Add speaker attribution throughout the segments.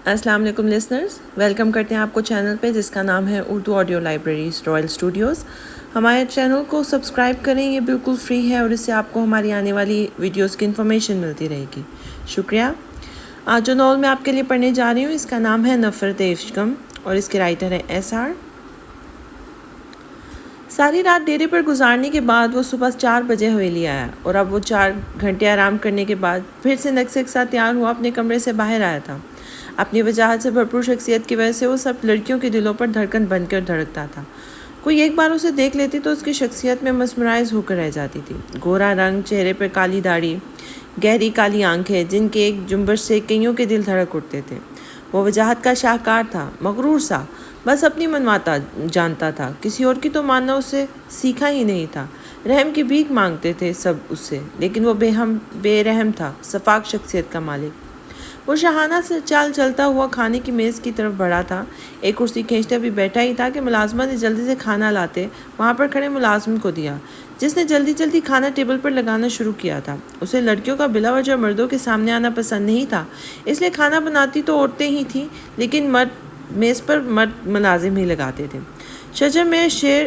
Speaker 1: السلام علیکم listeners, welcome کرتے ہیں آپ کو چینل پہ جس کا نام ہے Urdu audio libraries Royal studios. ہمارے چینل کو سبسکرائب کریں، یہ بالکل فری ہے اور اس سے آپ کو ہماری آنے والی ویڈیوز کی انفارمیشن ملتی رہے گی۔ شکریہ۔ آج جو ناول میں آپ کے لیے پڑھنے جا رہی ہوں اس کا نام ہے نفرت عشقم اور اس کے رائٹر ہے SR۔ ساری رات ڈیرے پر گزارنے کے بعد وہ صبح 4 بجے حویلی آیا اور اب وہ 4 گھنٹے آرام کرنے کے بعد پھر سے نقصے کے ساتھ تیار ہوا اپنے کمرے سے باہر آیا تھا۔ اپنی وجاہت سے بھرپور شخصیت کی وجہ سے وہ سب لڑکیوں کے دلوں پر دھڑکن بن کر دھڑکتا تھا۔ کوئی ایک بار اسے دیکھ لیتی تو اس کی شخصیت میں مسمرائز ہو کر رہ جاتی تھی۔ گورا رنگ، چہرے پر کالی داڑھی، گہری کالی آنکھیں جن کے ایک جنبش سے کئیوں کے دل دھڑک اٹھتے تھے۔ وہ وجاہت کا شاہکار تھا، مغرور سا، بس اپنی منواتا جانتا تھا، کسی اور کی تو ماننا اسے سیکھا ہی نہیں تھا۔ رحم کی بھیک مانگتے تھے سب اس سے، لیکن وہ بے رحم تھا، صفاک شخصیت کا مالک۔ وہ شاہانہ سے چال چلتا ہوا کھانے کی میز کی طرف بڑھا تھا۔ ایک کرسی کھینچتے بھی بیٹھا ہی تھا کہ ملازمہ نے جلدی سے کھانا لاتے وہاں پر کھڑے ملازم کو دیا، جس نے جلدی جلدی کھانا ٹیبل پر لگانا شروع کیا تھا۔ اسے لڑکیوں کا بلا وجہ مردوں کے سامنے آنا پسند نہیں تھا، اس لیے کھانا بناتی تو عورتیں ہی تھیں، لیکن میز پر مرد ملازم ہی لگاتے تھے۔ شجر میں شیر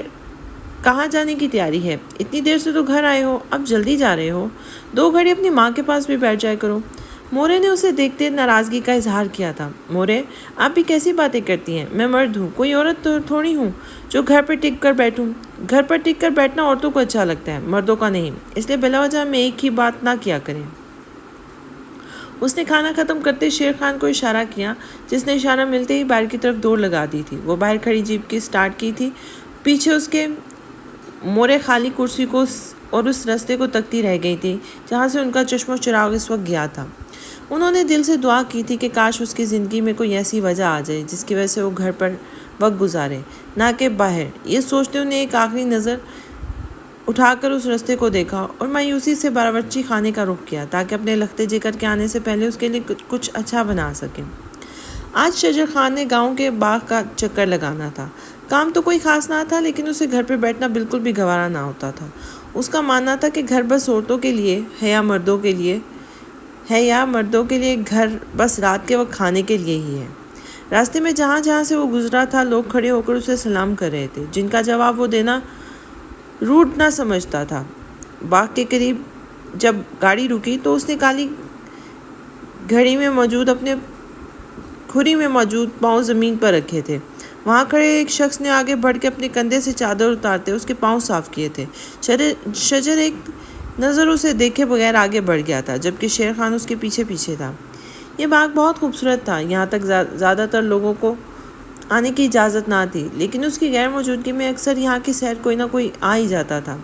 Speaker 1: کہاں جانے کی تیاری ہے؟ اتنی دیر سے تو گھر آئے ہو، اب جلدی جا رہے ہو؟ 2 گھڑی اپنی ماں کے پاس بھی بیٹھ جائے کرو۔ مورے نے اسے دیکھتے ناراضگی کا اظہار کیا تھا۔ مورے، آپ بھی کیسی باتیں کرتی ہیں؟ میں مرد ہوں، کوئی عورت تھوڑی ہوں جو گھر پر ٹک کر بیٹھوں۔ گھر پر ٹک کر بیٹھنا عورتوں کو اچھا لگتا ہے، مردوں کا نہیں، اس لیے بلا وجہ میں ایک ہی بات نہ کیا کریں۔ اس نے کھانا ختم کرتے شیر خان کو اشارہ کیا، جس نے اشارہ ملتے ہی باہر کی طرف دوڑ لگا دی تھی۔ وہ باہر کھڑی جیپ کی سٹارٹ کی تھی، پیچھے اس کے مورے خالی کرسی کو اور اس رستے کو تکتی رہ گئی تھی جہاں سے ان کا چشم و چراغ اس وقت گیا تھا۔ انہوں نے دل سے دعا کی تھی کہ کاش اس کی زندگی میں کوئی ایسی وجہ آ جائے جس کی وجہ سے وہ گھر پر وقت گزارے، نہ کہ باہر۔ یہ سوچتے انہیں ایک آخری نظر اٹھا کر اس رستے کو دیکھا اور مایوسی سے باورچی خانے کا رخ کیا تاکہ اپنے لختے جگر کے آنے سے پہلے اس کے لیے کچھ اچھا بنا سکیں۔ آج شجر خان نے گاؤں کے باغ کا چکر لگانا تھا۔ کام تو کوئی خاص نہ تھا، لیکن اسے گھر پہ بیٹھنا بالکل بھی گوارا نہ ہوتا تھا۔ اس کا ماننا تھا کہ گھر بس عورتوں کے لیے ہے یا مردوں کے لیے گھر بس رات کے وقت کھانے کے لیے ہی ہے۔ راستے میں جہاں جہاں سے وہ گزرا تھا لوگ کھڑے ہو کر اسے سلام کر رہے تھے، جن کا جواب وہ دینا روڈ نہ سمجھتا تھا۔ باغ کے قریب جب گاڑی رکی تو اس نے کالی گھڑی میں موجود اپنے کھری میں موجود پاؤں زمین پر رکھے تھے۔ وہاں کھڑے ایک شخص نے آگے بڑھ کے اپنے کندھے سے چادر اتارتے اس کے پاؤں صاف کیے تھے۔ شجر ایک نظر اسے دیکھے بغیر آگے بڑھ گیا تھا، جبکہ شیر خان اس کے پیچھے پیچھے تھا۔ یہ باغ بہت خوبصورت تھا، یہاں تک زیادہ تر لوگوں کو آنے کی اجازت نہ تھی، لیکن اس کی غیر موجودگی میں اکثر یہاں کی سیر کوئی نہ کوئی آ ہی جاتا تھا۔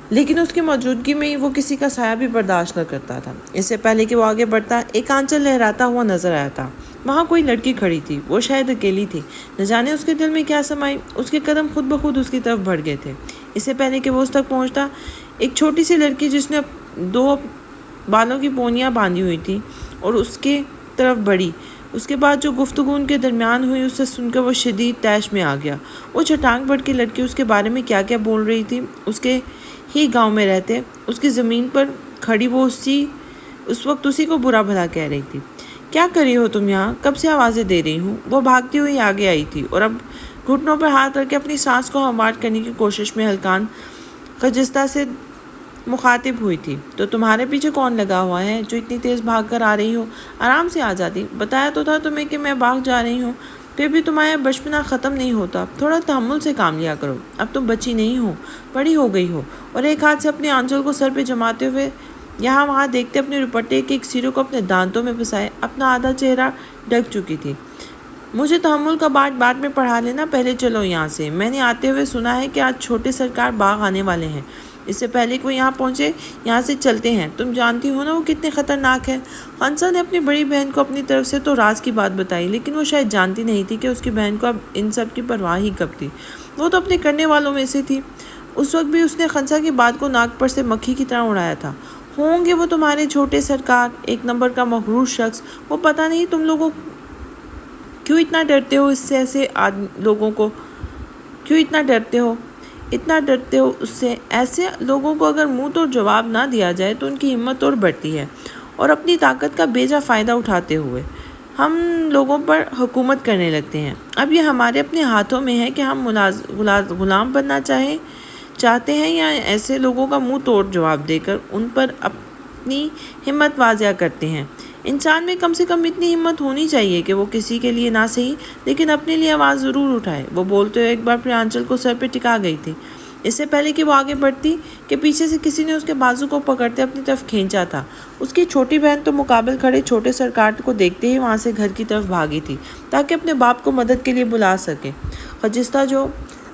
Speaker 1: لیکن اس کی موجودگی میں وہ کسی کا سایہ بھی برداشت نہ کرتا تھا۔ اس سے پہلے کہ وہ آگے بڑھتا ایک آنچل لہراتا ہوا نظر آیا تھا۔ وہاں کوئی لڑکی کھڑی تھی، وہ شاید اکیلی تھی، نہ جانے اس کے دل میں کیا سمائی۔ اس کے قدم خود بخود اس کی طرف بڑھ گئے تھے۔ اس سے پہلے کہ وہ اس تک پہنچتا، ایک چھوٹی سی لڑکی جس نے 2 بالوں کی پونیاں باندھی ہوئی تھی اور اس کے طرف بڑھی۔ اس کے بعد جو گفتگو ان کے درمیان ہوئی اس سے سن کر وہ شدید طیش میں آ گیا۔ وہ چھٹانگ بڑھ کے لڑکی اس کے بارے میں کیا کیا بول رہی تھی۔ اس کے ہی گاؤں میں رہتے اس کی زمین پر کھڑی وہ اس وقت اسی کو برا بھلا کہہ رہی تھی۔ کیا کر رہی ہو تم یہاں؟ کب سے آوازیں دے رہی ہوں؟ وہ بھاگتی ہوئی آگے آئی تھی اور اب گھٹنوں پر ہاتھ رکھ کے اپنی سانس کو ہموار کرنے کی کوشش میں ہلکان خجستہ سے مخاطب ہوئی تھی۔ تو تمہارے پیچھے کون لگا ہوا ہے جو اتنی تیز بھاگ کر آ رہی ہو؟ آرام سے آ جاتی، بتایا تو تھا تمہیں کہ میں باغ جا رہی ہوں، پھر بھی تمہارا بچپنا ختم نہیں ہوتا۔ تھوڑا تحمل سے کام لیا کرو، اب تم بچی نہیں ہو، بڑی ہو گئی ہو۔ اور ایک ہاتھ سے اپنے آنچل کو سر پہ جماتے ہوئے یہاں وہاں دیکھتے اپنے دوپٹے کے ایک سرے کو اپنے دانتوں میں پھنسائے اپنا آدھا چہرہ ڈھک چکی تھی۔ مجھے تحمل کا بعد میں پڑھا لینا، پہلے چلو یہاں سے۔ میں نے آتے ہوئے سنا ہے کہ آج چھوٹے سرکار باغ آنے والے ہیں، اس سے پہلے کہ وہ یہاں پہنچے یہاں سے چلتے ہیں۔ تم جانتی ہو نا وہ کتنے خطرناک ہے۔ خنسا نے اپنی بڑی بہن کو اپنی طرف سے تو راز کی بات بتائی، لیکن وہ شاید جانتی نہیں تھی کہ اس کی بہن کو اب ان سب کی پرواہ ہی کب تھی۔ وہ تو اپنے کرنے والوں میں سے تھی۔ اس وقت بھی اس نے خنسا کی بات کو ناک پر سے مکھی کی طرح اڑایا تھا۔ ہوں گے وہ تمہارے چھوٹے سرکار، 1 نمبر کا مغرور شخص۔ وہ پتہ نہیں تم لوگوں کیوں اتنا ڈرتے ہو اس سے، ایسے لوگوں کو کیوں اتنا ڈرتے ہو اس سے۔ ایسے لوگوں کو اگر منہ توڑ جواب نہ دیا جائے تو ان کی ہمت اور بڑھتی ہے، اور اپنی طاقت کا بیجا فائدہ اٹھاتے ہوئے ہم لوگوں پر حکومت کرنے لگتے ہیں۔ اب یہ ہمارے اپنے ہاتھوں میں ہے کہ ہم غلام بننا چاہتے ہیں یا ایسے لوگوں کا منہ توڑ جواب دے کر ان پر اپنی ہمت واضح کرتے ہیں۔ انسان میں کم سے کم اتنی ہمت ہونی چاہیے کہ وہ کسی کے لیے نہ صحیح لیکن اپنے لیے آواز ضرور اٹھائے۔ وہ بولتے ہوئے ایک بار پھر آنچل کو سر پہ ٹکا گئی تھی۔ اس سے پہلے کہ وہ آگے بڑھتی کہ پیچھے سے کسی نے اس کے بازو کو پکڑتے اپنی طرف کھینچا تھا۔ اس کی چھوٹی بہن تو مقابل کھڑے چھوٹے سرکار کو دیکھتے ہی وہاں سے گھر کی طرف بھاگی تھی تاکہ اپنے باپ کو مدد کے لیے بلا سکے۔ خجستہ جو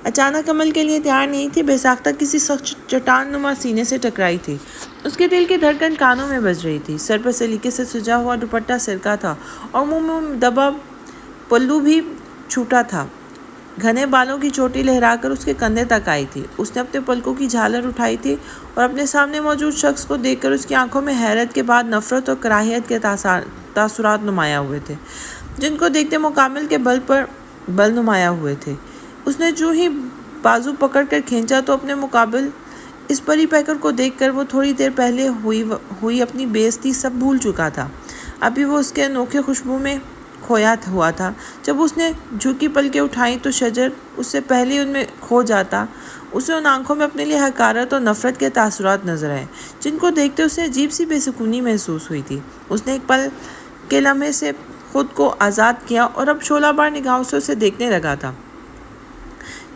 Speaker 1: اچانک عمل کے لیے تیار نہیں تھی، بے ساختہ کسی سخت چٹان نما سینے سے ٹکرائی تھی۔ اس کے دل کی دھڑکن کانوں میں بج رہی تھی۔ سر پر سلیقے سے سجا ہوا دوپٹہ سرکا تھا اور منہ میں دبا پلو بھی چھوٹا تھا۔ گھنے بالوں کی چوٹی لہرا کر اس کے کندھے تک آئی تھی۔ اس نے اپنے پلکوں کی جھالر اٹھائی تھی اور اپنے سامنے موجود شخص کو دیکھ کر اس کی آنکھوں میں حیرت کے بعد نفرت اور کراہیت کے تاثرات نمایاں ہوئے تھے، جن کو دیکھتے مکمل کے بل پر بل نمایاں ہوئے تھے۔ اس نے جو ہی بازو پکڑ کر کھینچا تو اپنے مقابل اس پری پیکر کو دیکھ کر وہ تھوڑی دیر پہلے ہوئی اپنی بے عزتی سب بھول چکا تھا۔ ابھی وہ اس کے انوکھے خوشبو میں کھویا ہوا تھا۔ جب اس نے جھکی پلکیں اٹھائیں تو شجر اس سے پہلے ان میں کھو جاتا۔ اسے ان آنکھوں میں اپنے لیے حقارت اور نفرت کے تاثرات نظر آئے، جن کو دیکھتے اسے عجیب سی بے سکونی محسوس ہوئی تھی۔ اس نے ایک پل کے لمحے سے خود کو آزاد کیا اور اب شعلہ بار نگاہوں سے اسے دیکھنے لگا تھا۔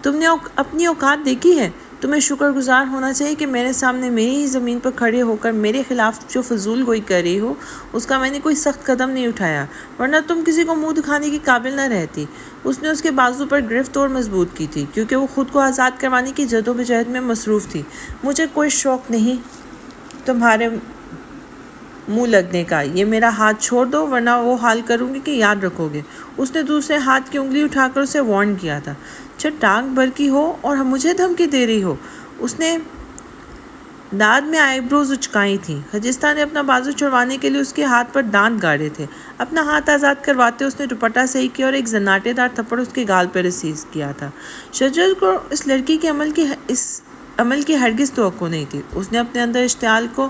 Speaker 1: تم نے اپنی اوقات دیکھی ہے؟ تمہیں شکر گزار ہونا چاہیے کہ میرے سامنے میری ہی زمین پر کھڑے ہو کر میرے خلاف جو فضول گوئی کر رہی ہو اس کا میں نے کوئی سخت قدم نہیں اٹھایا، ورنہ تم کسی کو منہ دکھانے کی قابل نہ رہتی۔ اس نے اس کے بازو پر گرفت اور مضبوط کی تھی کیونکہ وہ خود کو آزاد کروانے کی جدوجہد میں مصروف تھی۔ مجھے کوئی شوق نہیں تمہارے منہ لگنے کا، یہ میرا ہاتھ چھوڑ دو ورنہ وہ حال کروں گی کہ یاد رکھو گے۔ اس نے دوسرے ہاتھ کی انگلی اٹھا کر اسے وارن کیا تھا۔ ٹانگ برکی ہو اور مجھے دھمکی دے رہی ہو۔ اس نے داد میں آئی بروز اچکائی تھی۔ خجستہ نے اپنا بازو چھڑوانے کے لیے اس کے ہاتھ پر دانت گاڑے تھے۔ اپنا ہاتھ آزاد کرواتے اس نے دوپٹہ صحیح کیا اور ایک زناٹے دار تھپڑ اس کے گال پر رسیز کیا تھا۔ شجر کو اس لڑکی کے عمل کی ہرگز توقع نہیں تھی۔ اس نے اپنے اندر اشتعال کو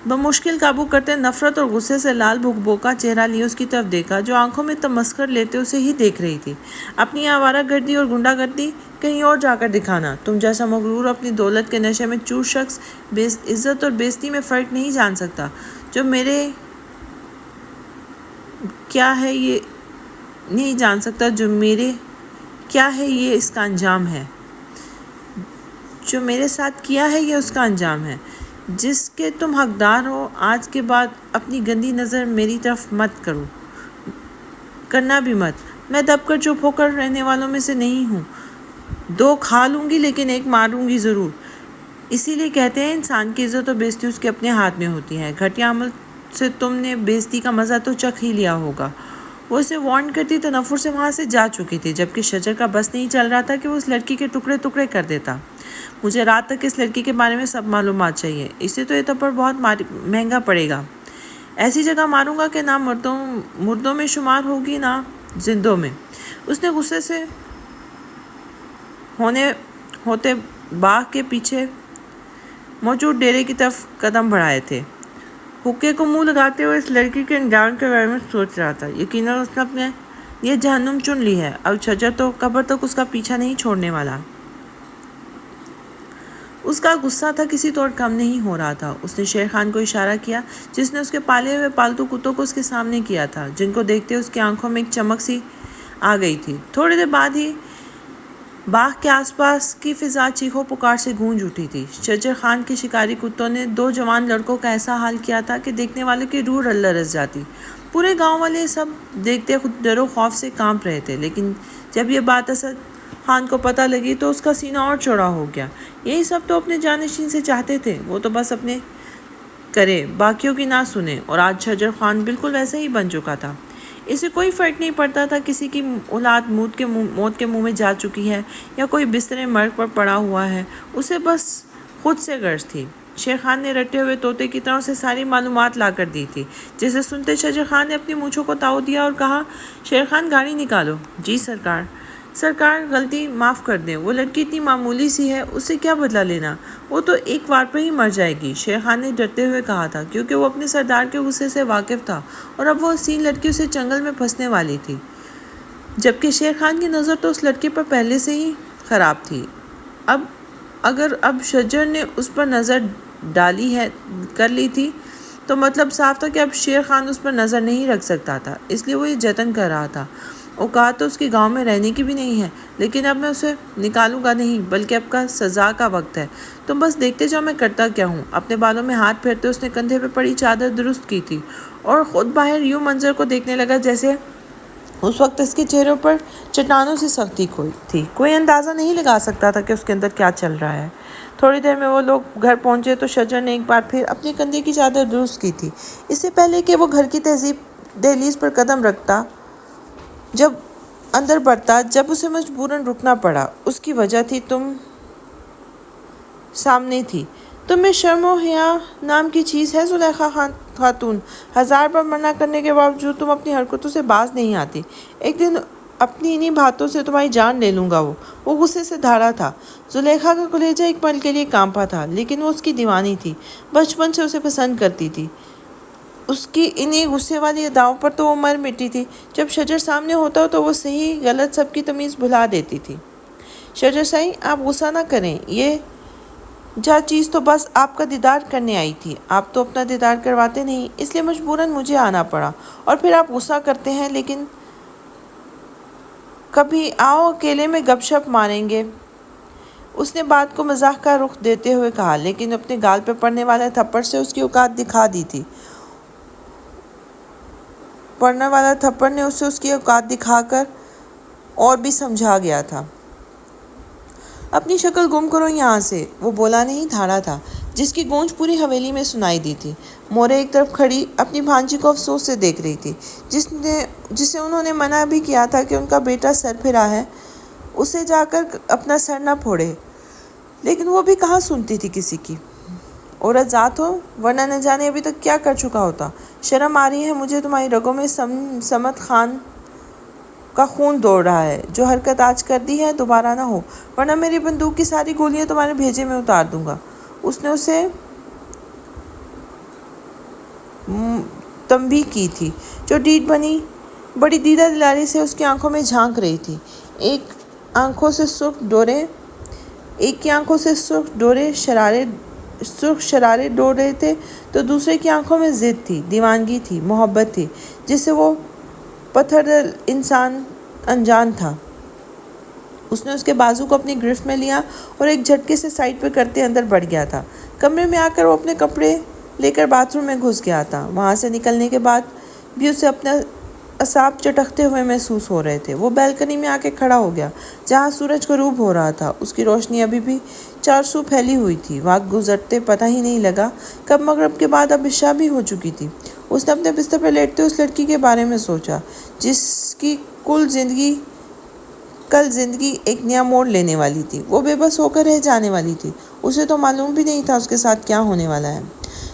Speaker 1: بمشکل قابو کرتے نفرت اور غصے سے لال بھک کا چہرہ لیے اس کی طرف دیکھا، جو آنکھوں میں تمسخر لیتے اسے ہی دیکھ رہی تھی۔ اپنی آوارہ گردی اور گنڈا گردی کہیں اور جا کر دکھانا۔ تم جیسا مغرور اپنی دولت کے نشے میں چور شخص عزت اور بےعزتی میں فرق نہیں جان سکتا۔ جو میرے کیا ہے یہ نہیں جان سکتا جو میرے کیا ہے یہ اس کا انجام ہے۔ جو میرے ساتھ کیا ہے یہ اس کا انجام ہے، جس کے تم حقدار ہو۔ آج کے بعد اپنی گندی نظر میری طرف مت کرنا بھی مت۔ میں دب کر چپ ہو کر رہنے والوں میں سے نہیں ہوں۔ 2 کھا لوں گی لیکن 1 ماروں گی ضرور۔ اسی لیے کہتے ہیں انسان کی عزت اور بےعزتی اس کے اپنے ہاتھ میں ہوتی ہے۔ گھٹیا عمل سے تم نے بےعزتی کا مزہ تو چکھ ہی لیا ہوگا۔ وہ اسے وارن کرتی تنفر سے وہاں سے جا چکی تھی، جبکہ شجر کا بس نہیں چل رہا تھا کہ وہ اس لڑکی کے ٹکڑے ٹکڑے کر دیتا۔ مجھے رات تک اس لڑکی کے بارے میں سب معلومات چاہیے۔ اسے تو یہ تھپڑ بہت مہنگا پڑے گا۔ ایسی جگہ ماروں گا کہ نہ مردوں میں شمار ہوگی نہ زندوں میں۔ اس نے غصے سے ہوتے باغ کے پیچھے موجود ڈیرے کی طرف قدم بڑھائے تھے۔ حقے کو منہ لگاتے ہوئے اس لڑکی کے انجام کے بارے میں سوچ رہا تھا۔ یقیناً اس نے اپنے یہ جہنم چن لی ہے۔ اب شجر تو قبر تک اس کا پیچھا نہیں چھوڑنے والا۔ اس کا غصہ تھا کسی طور کم نہیں ہو رہا تھا۔ اس نے شیر خان کو اشارہ کیا، جس نے اس کے پالے ہوئے پالتو کتوں کو اس کے سامنے کیا تھا، جن کو دیکھتے اس کی آنکھوں میں ایک چمک سی آ گئی تھی۔ تھوڑی دیر بعد ہی باغ کے آس پاس کی فضا چیخو پکار سے گونج اٹھی تھی۔ شجر خان کے شکاری کتوں نے 2 جوان لڑکوں کا ایسا حال کیا تھا کہ دیکھنے والوں کی روح رس جاتی۔ پورے گاؤں والے سب دیکھتے خود ڈر و خوف سے کانپ رہے تھے، لیکن جب یہ بات اسد خان کو پتہ لگی تو اس کا سینہ اور چوڑا ہو گیا۔ یہی سب تو اپنے جانشین سے چاہتے تھے، وہ تو بس اپنے کرے، باقیوں کی نہ سنے، اور آج شجر خان بالکل ویسا ہی بن چکا تھا۔ اسے کوئی فرق نہیں پڑتا تھا کسی کی اولاد موت کے منہ میں جا چکی ہے یا کوئی بستر مرگ پر پڑا ہوا ہے، اسے بس خود سے غرض تھی۔ شیر خان نے رٹے ہوئے طوطے کی طرح سے ساری معلومات لا کر دی تھی، جسے سنتے شجر خان نے اپنی مونچھوں کو تاؤ دیا اور کہا، شیر خان گاڑی نکالو۔ جی سرکار۔ سرکار غلطی معاف کر دیں، وہ لڑکی اتنی معمولی سی ہے، اس سے کیا بدلہ لینا، وہ تو ایک وار پر ہی مر جائے گی، شیر خان نے ڈرتے ہوئے کہا تھا، کیونکہ وہ اپنے سردار کے غصے سے واقف تھا اور اب وہ حسین لڑکی اسے چنگل میں پھنسنے والی تھی، جبکہ شیر خان کی نظر تو اس لڑکی پر پہلے سے ہی خراب تھی۔ اب شجر نے اس پر نظر کر لی تھی تو مطلب صاف تھا کہ اب شیر خان اس پر نظر نہیں رکھ سکتا تھا، اس لیے وہ یہ جتن کر رہا تھا۔ اوقات تو اس کے گاؤں میں رہنے کی بھی نہیں ہے، لیکن اب میں اسے نکالوں گا نہیں، بلکہ اب کا سزا کا وقت ہے، تم بس دیکھتے جاؤ میں کرتا کیا ہوں۔ اپنے بالوں میں ہاتھ پھیرتے اس نے کندھے پہ پڑی چادر درست کی تھی اور خود باہر یوں منظر کو دیکھنے لگا جیسے اس وقت اس کے چہروں پر چٹانوں سے سختی تھی، کوئی اندازہ نہیں لگا سکتا تھا کہ اس کے اندر کیا چل رہا ہے۔ تھوڑی دیر میں وہ لوگ گھر پہنچے تو شجر نے ایک بار پھر اپنے کندھے کی چادر درست کی تھی، اس سے پہلے کہ وہ گھر کی دہلیز پر قدم رکھتا، جب اندر بڑھتا، جب اسے مجبوراً رکنا پڑا۔ اس کی وجہ تھی تم سامنے تھی۔ تم میں شرم و حیا نام کی چیز ہے زلیخا خاتون، 1000 بار منع کرنے کے باوجود تم اپنی حرکتوں سے باز نہیں آتی۔ ایک دن اپنی انہی باتوں سے تمہاری جان لے لوں گا۔ وہ غصے سے دھاڑا تھا۔ زلیخا کا کلیجہ ایک پل کے لیے کانپا تھا، لیکن وہ اس کی دیوانی تھی، بچپن سے اسے پسند کرتی تھی۔ اس کی انہی غصے والی اداؤں پر تو وہ مر مٹی تھی۔ جب شجر سامنے ہوتا تو وہ صحیح غلط سب کی تمیز بھلا دیتی تھی۔ شجر صاحب، آپ غصہ نہ کریں، یہ چیز تو بس آپ کا دیدار کرنے آئی تھی، آپ تو اپنا دیدار کرواتے نہیں، اس لیے مجبوراً مجھے آنا پڑا، اور پھر آپ غصہ کرتے ہیں، لیکن کبھی آؤ اکیلے میں گپ شپ ماریں گے۔ اس نے بات کو مزاح کا رخ دیتے ہوئے کہا، لیکن اپنے گال پہ پڑنے والے تھپڑ سے اس کی اوقات دکھا دی تھی۔ پڑنے والا تھپڑ نے اسے اس کی اوقات دکھا کر اور بھی سمجھا گیا تھا۔ اپنی شکل گم کرو یہاں سے، وہ بولا نہیں، دھاڑا تھا، جس کی گونج پوری حویلی میں سنائی دی تھی۔ مورے ایک طرف کھڑی اپنی بھانجی کو افسوس سے دیکھ رہی تھی، جسے انہوں نے منع بھی کیا تھا کہ ان کا بیٹا سر پھرا ہے، اسے جا کر اپنا سر نہ پھوڑے، لیکن وہ بھی کہاں سنتی تھی کسی کی۔ عورت ذات ہو، ورنہ نہ جانے ابھی تک کیا کر چکا ہوتا۔ شرم آ رہی ہے مجھے، تمہاری رگوں میں سمت خان کا خون دوڑ رہا ہے، جو حرکت آج کر دی ہے دوبارہ نہ ہو، ورنہ میری بندوق کی ساری گولیاں تمہارے بھیجے میں اتار دوں گا۔ اس نے اسے تنبیہ کی تھی، جو ڈیڑھ بڑی دیدہ دلاری سے اس کی آنکھوں میں جھانک رہی تھی۔ ایک کی آنکھوں سے سرخ شرارے ڈور رہے تھے تو دوسرے کی آنکھوں میں ضد تھی، دیوانگی تھی، محبت تھی، جس سے وہ پتھر دل انسان انجان تھا۔ اس نے اس کے بازو کو اپنی گرفت میں لیا اور ایک جھٹکے سے سائڈ پہ کرتے اندر بڑھ گیا تھا۔ کمرے میں آ کر وہ اپنے کپڑے لے کر باتھ روم میں گھس گیا تھا۔ وہاں سے نکلنے کے بعد بھی اسے اپنے اعصاب چٹکتے ہوئے محسوس ہو رہے تھے۔ وہ بالکنی میں آ کے کھڑا ہو گیا، جہاں سورج غروب ہو رہا تھا۔ اس کی روشنی ابھی بھی چارسو پھیلی ہوئی تھی۔ وقت گزرتے پتہ ہی نہیں لگا کب مغرب کے بعد اب عشاء بھی ہو چکی تھی۔ اس نے اپنے بستر پر لیٹتے اس لڑکی کے بارے میں سوچا، جس کی کل زندگی ایک نیا موڑ لینے والی تھی۔ وہ بے بس ہو کر رہ جانے والی تھی۔ اسے تو معلوم بھی نہیں تھا اس کے ساتھ کیا ہونے والا ہے۔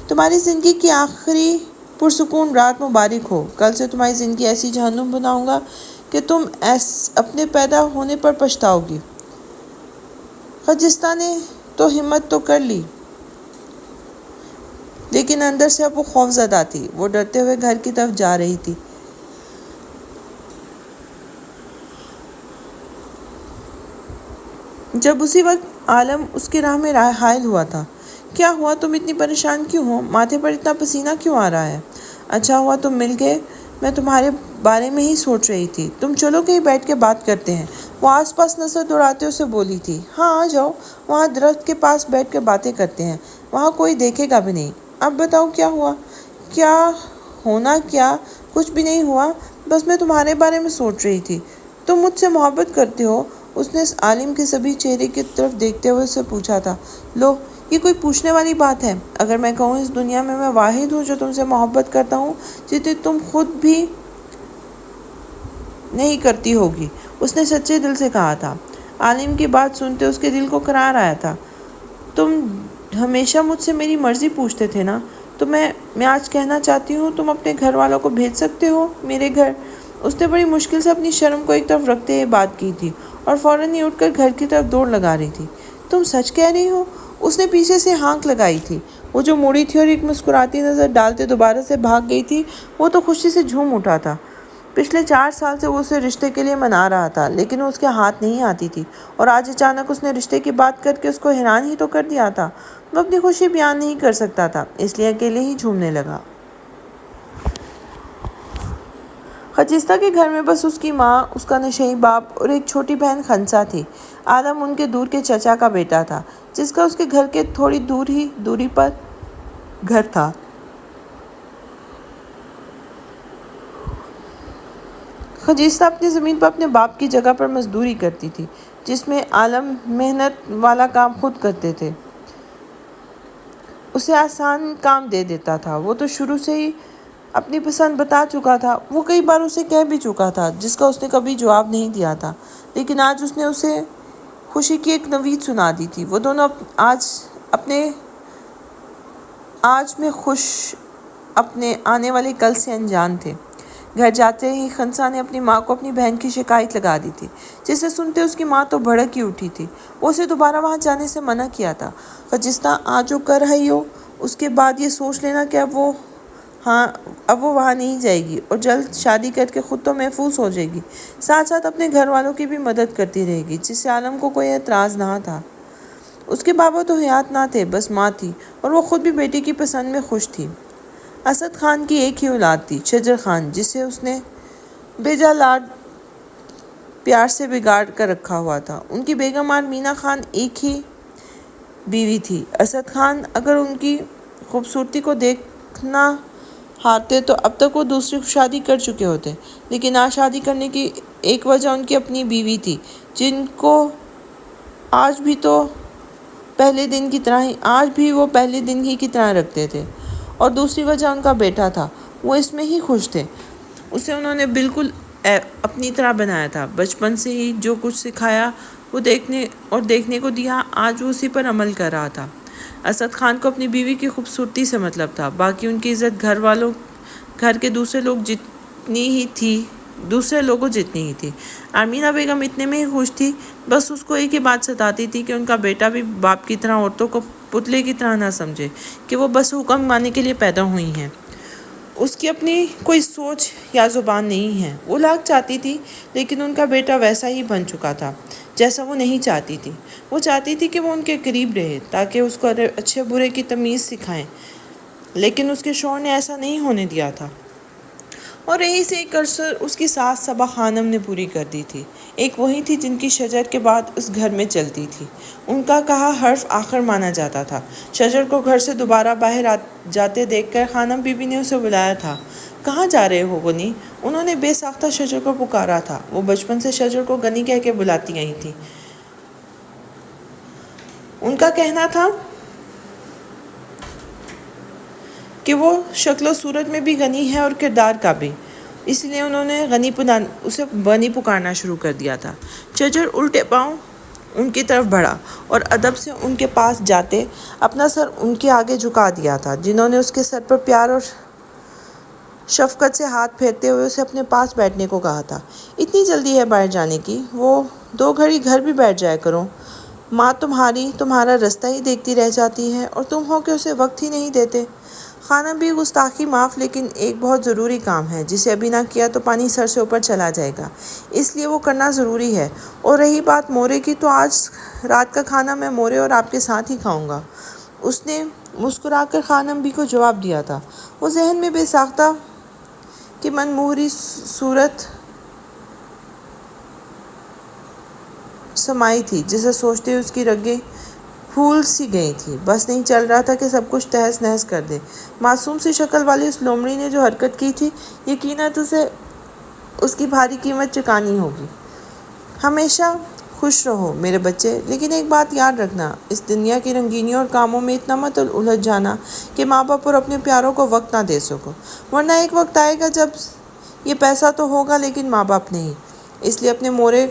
Speaker 1: تمہاری زندگی کی آخری پرسکون رات مبارک ہو۔ کل سے تمہاری زندگی ایسی جہنم بناؤں گا کہ تم اپنے پیدا ہونے پر پچھتاؤ گی۔ خجستہ نے تو ہمت تو کر لی، لیکن اندر سے اب وہ خوف زدہ تھی۔ وہ ڈرتے ہوئے گھر کی طرف جا رہی تھی۔ جب اسی وقت عالم اس کی راہ میں حائل ہوا تھا۔ کیا ہوا؟ تم اتنی پریشان کیوں ہو؟ ماتھے پر اتنا پسینہ کیوں آ رہا ہے؟ اچھا ہوا تم مل گئے، میں تمہارے بارے میں ہی سوچ رہی تھی۔ تم چلو کہیں بیٹھ کے بات کرتے ہیں۔ وہ آس پاس نظر دوڑاتے اسے بولی تھی۔ ہاں آ جاؤ، وہاں درخت کے پاس بیٹھ کر باتیں کرتے ہیں، وہاں کوئی دیکھے گا بھی نہیں۔ اب بتاؤ کیا ہوا؟ کیا ہونا؟ کیا کچھ بھی نہیں ہوا، بس میں تمہارے بارے میں سوچ رہی تھی۔ تم مجھ سے محبت کرتے ہو؟ اس نے اس عالم کے سبھی چہرے کی طرف دیکھتے ہوئے اسے پوچھا تھا۔ لو، یہ کوئی پوچھنے والی بات ہے؟ اگر میں کہوں اس دنیا میں واحد ہوں جو تم سے محبت کرتا ہوں، جتنی تم خود بھی نہیں کرتی ہوگی۔ اس نے سچے دل سے کہا تھا۔ عالم کی بات سنتے اس کے دل کو قرار آیا تھا۔ تم ہمیشہ مجھ سے میری مرضی پوچھتے تھے نا، تو میں آج کہنا چاہتی ہوں، تم اپنے گھر والوں کو بھیج سکتے ہو میرے گھر۔ اس نے بڑی مشکل سے اپنی شرم کو ایک طرف رکھتے ہوئے بات کی تھی، اور فوراً ہی اٹھ کر گھر کی طرف دوڑ لگا رہی تھی۔ تم سچ کہہ رہی ہو؟ اس نے پیچھے سے ہانک لگائی تھی۔ وہ جو مڑی تھی اور ایک مسکراتی نظر ڈالتے دوبارہ سے بھاگ گئی تھی، وہ تو خوشی سے جھوم اٹھا تھا۔ پچھلے 4 سال سے وہ اسے رشتے کے لیے منا رہا تھا، لیکن وہ اس کے ہاتھ نہیں آتی تھی، اور آج اچانک اس نے رشتے کی بات کر کے اس کو حیران ہی تو کر دیا تھا۔ وہ اپنی خوشی بیان نہیں کر سکتا تھا، اس لیے اکیلے ہی جھومنے لگا۔ خجستہ کے گھر میں بس اس کی ماں، اس کا نشئی باپ اور ایک چھوٹی بہن خنسا تھی۔ عالم ان کے دور کے چچا کا بیٹا تھا، جس کا اس کے گھر کے تھوڑی دوری پر گھر تھا۔ خجستہ اپنی زمین پر اپنے باپ کی جگہ پر مزدوری کرتی تھی، جس میں عالم محنت والا کام خود کرتے تھے۔ اسے آسان کام دے دیتا تھا۔ وہ تو شروع سے ہی اپنی پسند بتا چکا تھا۔ وہ کئی بار اسے کہہ بھی چکا تھا، جس کا اس نے کبھی جواب نہیں دیا تھا، لیکن آج اس نے اسے خوشی کی ایک نوید سنا دی تھی۔ وہ دونوں آج میں خوش، اپنے آنے والے کل سے انجان تھے۔ گھر جاتے ہی خنسا نے اپنی ماں کو اپنی بہن کی شکایت لگا دی تھی، جسے سنتے اس کی ماں تو بھڑک ہی اٹھی تھی۔ وہ اسے دوبارہ وہاں جانے سے منع کیا تھا۔ خجستہ، آج جو کر رہی ہو، اس کے بعد یہ سوچ لینا کہ اب وہ وہاں نہیں جائے گی، اور جلد شادی کر کے خود تو محفوظ ہو جائے گی، ساتھ ساتھ اپنے گھر والوں کی بھی مدد کرتی رہے گی، جس سے عالم کو کوئی اعتراض نہ تھا۔ اس کے بابا تو حیات نہ تھے، بس ماں تھی، اور وہ خود بھی بیٹی کی پسند میں خوش تھی۔ اسد خان کی ایک ہی اولاد تھی، شجر خان، جسے اس نے بیجا لاڈ پیار سے بگاڑ کر رکھا ہوا تھا۔ ان کی بیگم آرمینا خان ایک ہی بیوی تھی۔ اسد خان اگر ان کی خوبصورتی کو دیکھنا ہارتے تو اب تک وہ دوسری شادی کر چکے ہوتے، لیکن آج شادی کرنے کی ایک وجہ ان کی اپنی بیوی تھی، جن کو آج بھی وہ پہلے دن ہی کی طرح رکھتے تھے، اور دوسری وجہ ان کا بیٹا تھا۔ وہ اس میں ہی خوش تھے۔ اسے انہوں نے بالکل اپنی طرح بنایا تھا۔ بچپن سے ہی جو کچھ سکھایا وہ دیکھنے کو دیا، آج وہ اسی پر عمل کر رہا تھا۔ اسد خان کو اپنی بیوی کی خوبصورتی سے مطلب تھا، باقی ان کی عزت گھر کے دوسرے لوگوں جتنی ہی تھی۔ آرمینا بیگم اتنے میں ہی خوش تھی، بس اس کو ایک ہی بات ستاتی تھی کہ ان کا بیٹا بھی باپ کی طرح عورتوں کو پتلے کی طرح نہ سمجھے کہ وہ بس حکم ماننے کے لیے پیدا ہوئی ہیں۔ اس کی اپنی کوئی سوچ یا زبان نہیں ہے۔ وہ لاکھ چاہتی تھی، لیکن ان کا بیٹا ویسا ہی بن چکا تھا جیسا وہ نہیں چاہتی تھی۔ وہ چاہتی تھی کہ وہ ان کے قریب رہے تاکہ اس کو اچھے برے کی تمیز سکھائیں، لیکن اس کے شوہر نے ایسا نہیں ہونے دیا تھا، اور یہی سے ایک عرصہ اس کی ساس صبا خانم نے پوری کر دی تھی۔ ایک وہی تھی جن کی شجر کے بعد اس گھر میں چلتی تھی۔ ان کا کہا حرف آخر مانا جاتا تھا۔ شجر کو گھر سے دوبارہ باہر جاتے دیکھ کر خانم بی بی نے اسے بلایا تھا۔ کہاں جا رہے ہو گنی؟ انہوں نے بے ساختہ شجر کو پکارا تھا۔ وہ بچپن سے شجر کو گنی کہہ کے بلاتی آئی تھی۔ ان کا کہنا تھا کہ وہ شکل و صورت میں بھی غنی ہے اور کردار کا بھی، اس لیے انہوں نے اسے بنی پکارنا شروع کر دیا تھا۔ شجر الٹے پاؤں ان کی طرف بڑھا اور ادب سے ان کے پاس جاتے اپنا سر ان کے آگے جھکا دیا تھا، جنہوں نے اس کے سر پر پیار اور شفقت سے ہاتھ پھیرتے ہوئے اسے اپنے پاس بیٹھنے کو کہا تھا۔ اتنی جلدی ہے باہر جانے کی؟ وہ 2 گھڑی گھر بھی بیٹھ جایا کرو۔ ماں تمہارا رستہ ہی دیکھتی رہ جاتی ہے، اور تم ہو کہ اسے وقت ہی نہیں دیتے۔ خانم بھی گستاخی معاف، لیکن ایک بہت ضروری کام ہے جسے ابھی نہ کیا تو پانی سر سے اوپر چلا جائے گا، اس لیے وہ کرنا ضروری ہے۔ اور رہی بات مورے کی، تو آج رات کا کھانا میں مورے اور آپ کے ساتھ ہی کھاؤں گا، اس نے مسکرا کر خانم بھی کو جواب دیا تھا۔ وہ ذہن میں بے ساختہ کی منموہری صورت سمائی تھی، جسے سوچتے اس کی رگیں پھول سی گئی تھی۔ بس نہیں چل رہا تھا کہ سب کچھ تہس نہس کر دے۔ معصوم سی شکل والی اس لومڑی نے جو حرکت کی تھی، یقیناً اسے اس کی بھاری قیمت چکانی ہوگی۔ ہمیشہ خوش رہو میرے بچے، لیکن ایک بات یاد رکھنا، اس دنیا کی رنگینیوں اور کاموں میں اتنا مت الجھ جانا کہ ماں باپ اور اپنے پیاروں کو وقت نہ دے سکو، ورنہ ایک وقت آئے گا جب یہ پیسہ تو ہوگا لیکن ماں باپ نہیں۔ اس لیے اپنے مورے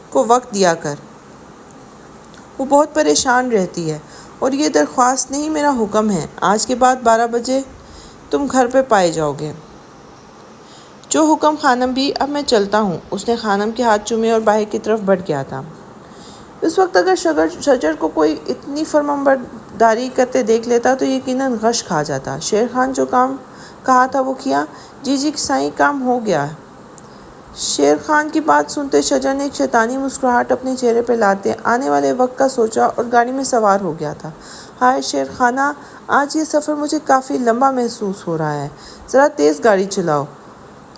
Speaker 1: کو وقت دیا کر، وہ بہت پریشان رہتی ہے، اور یہ درخواست نہیں میرا حکم ہے۔ آج کے بعد 12 بجے تم گھر پہ پائے جاؤ گے۔ جو حکم خانم بھی، اب میں چلتا ہوں۔ اس نے خانم کے ہاتھ چومے اور باہر کی طرف بڑھ گیا تھا۔ اس وقت اگر شجر کو کوئی اتنی فرمانبرداری کرتے دیکھ لیتا تو یقیناً غش کھا جاتا۔ شیر خان جو کام کہا تھا وہ کیا۔ جی سائیں، کام ہو گیا۔ شیر خان کی بات سنتے شجر نے ایک شیطانی مسکراہٹ اپنے چہرے پہ لاتے آنے والے وقت کا سوچا اور گاڑی میں سوار ہو گیا تھا۔ ہائے شیر خانہ، آج یہ سفر مجھے کافی لمبا محسوس ہو رہا ہے، ذرا تیز گاڑی چلاؤ،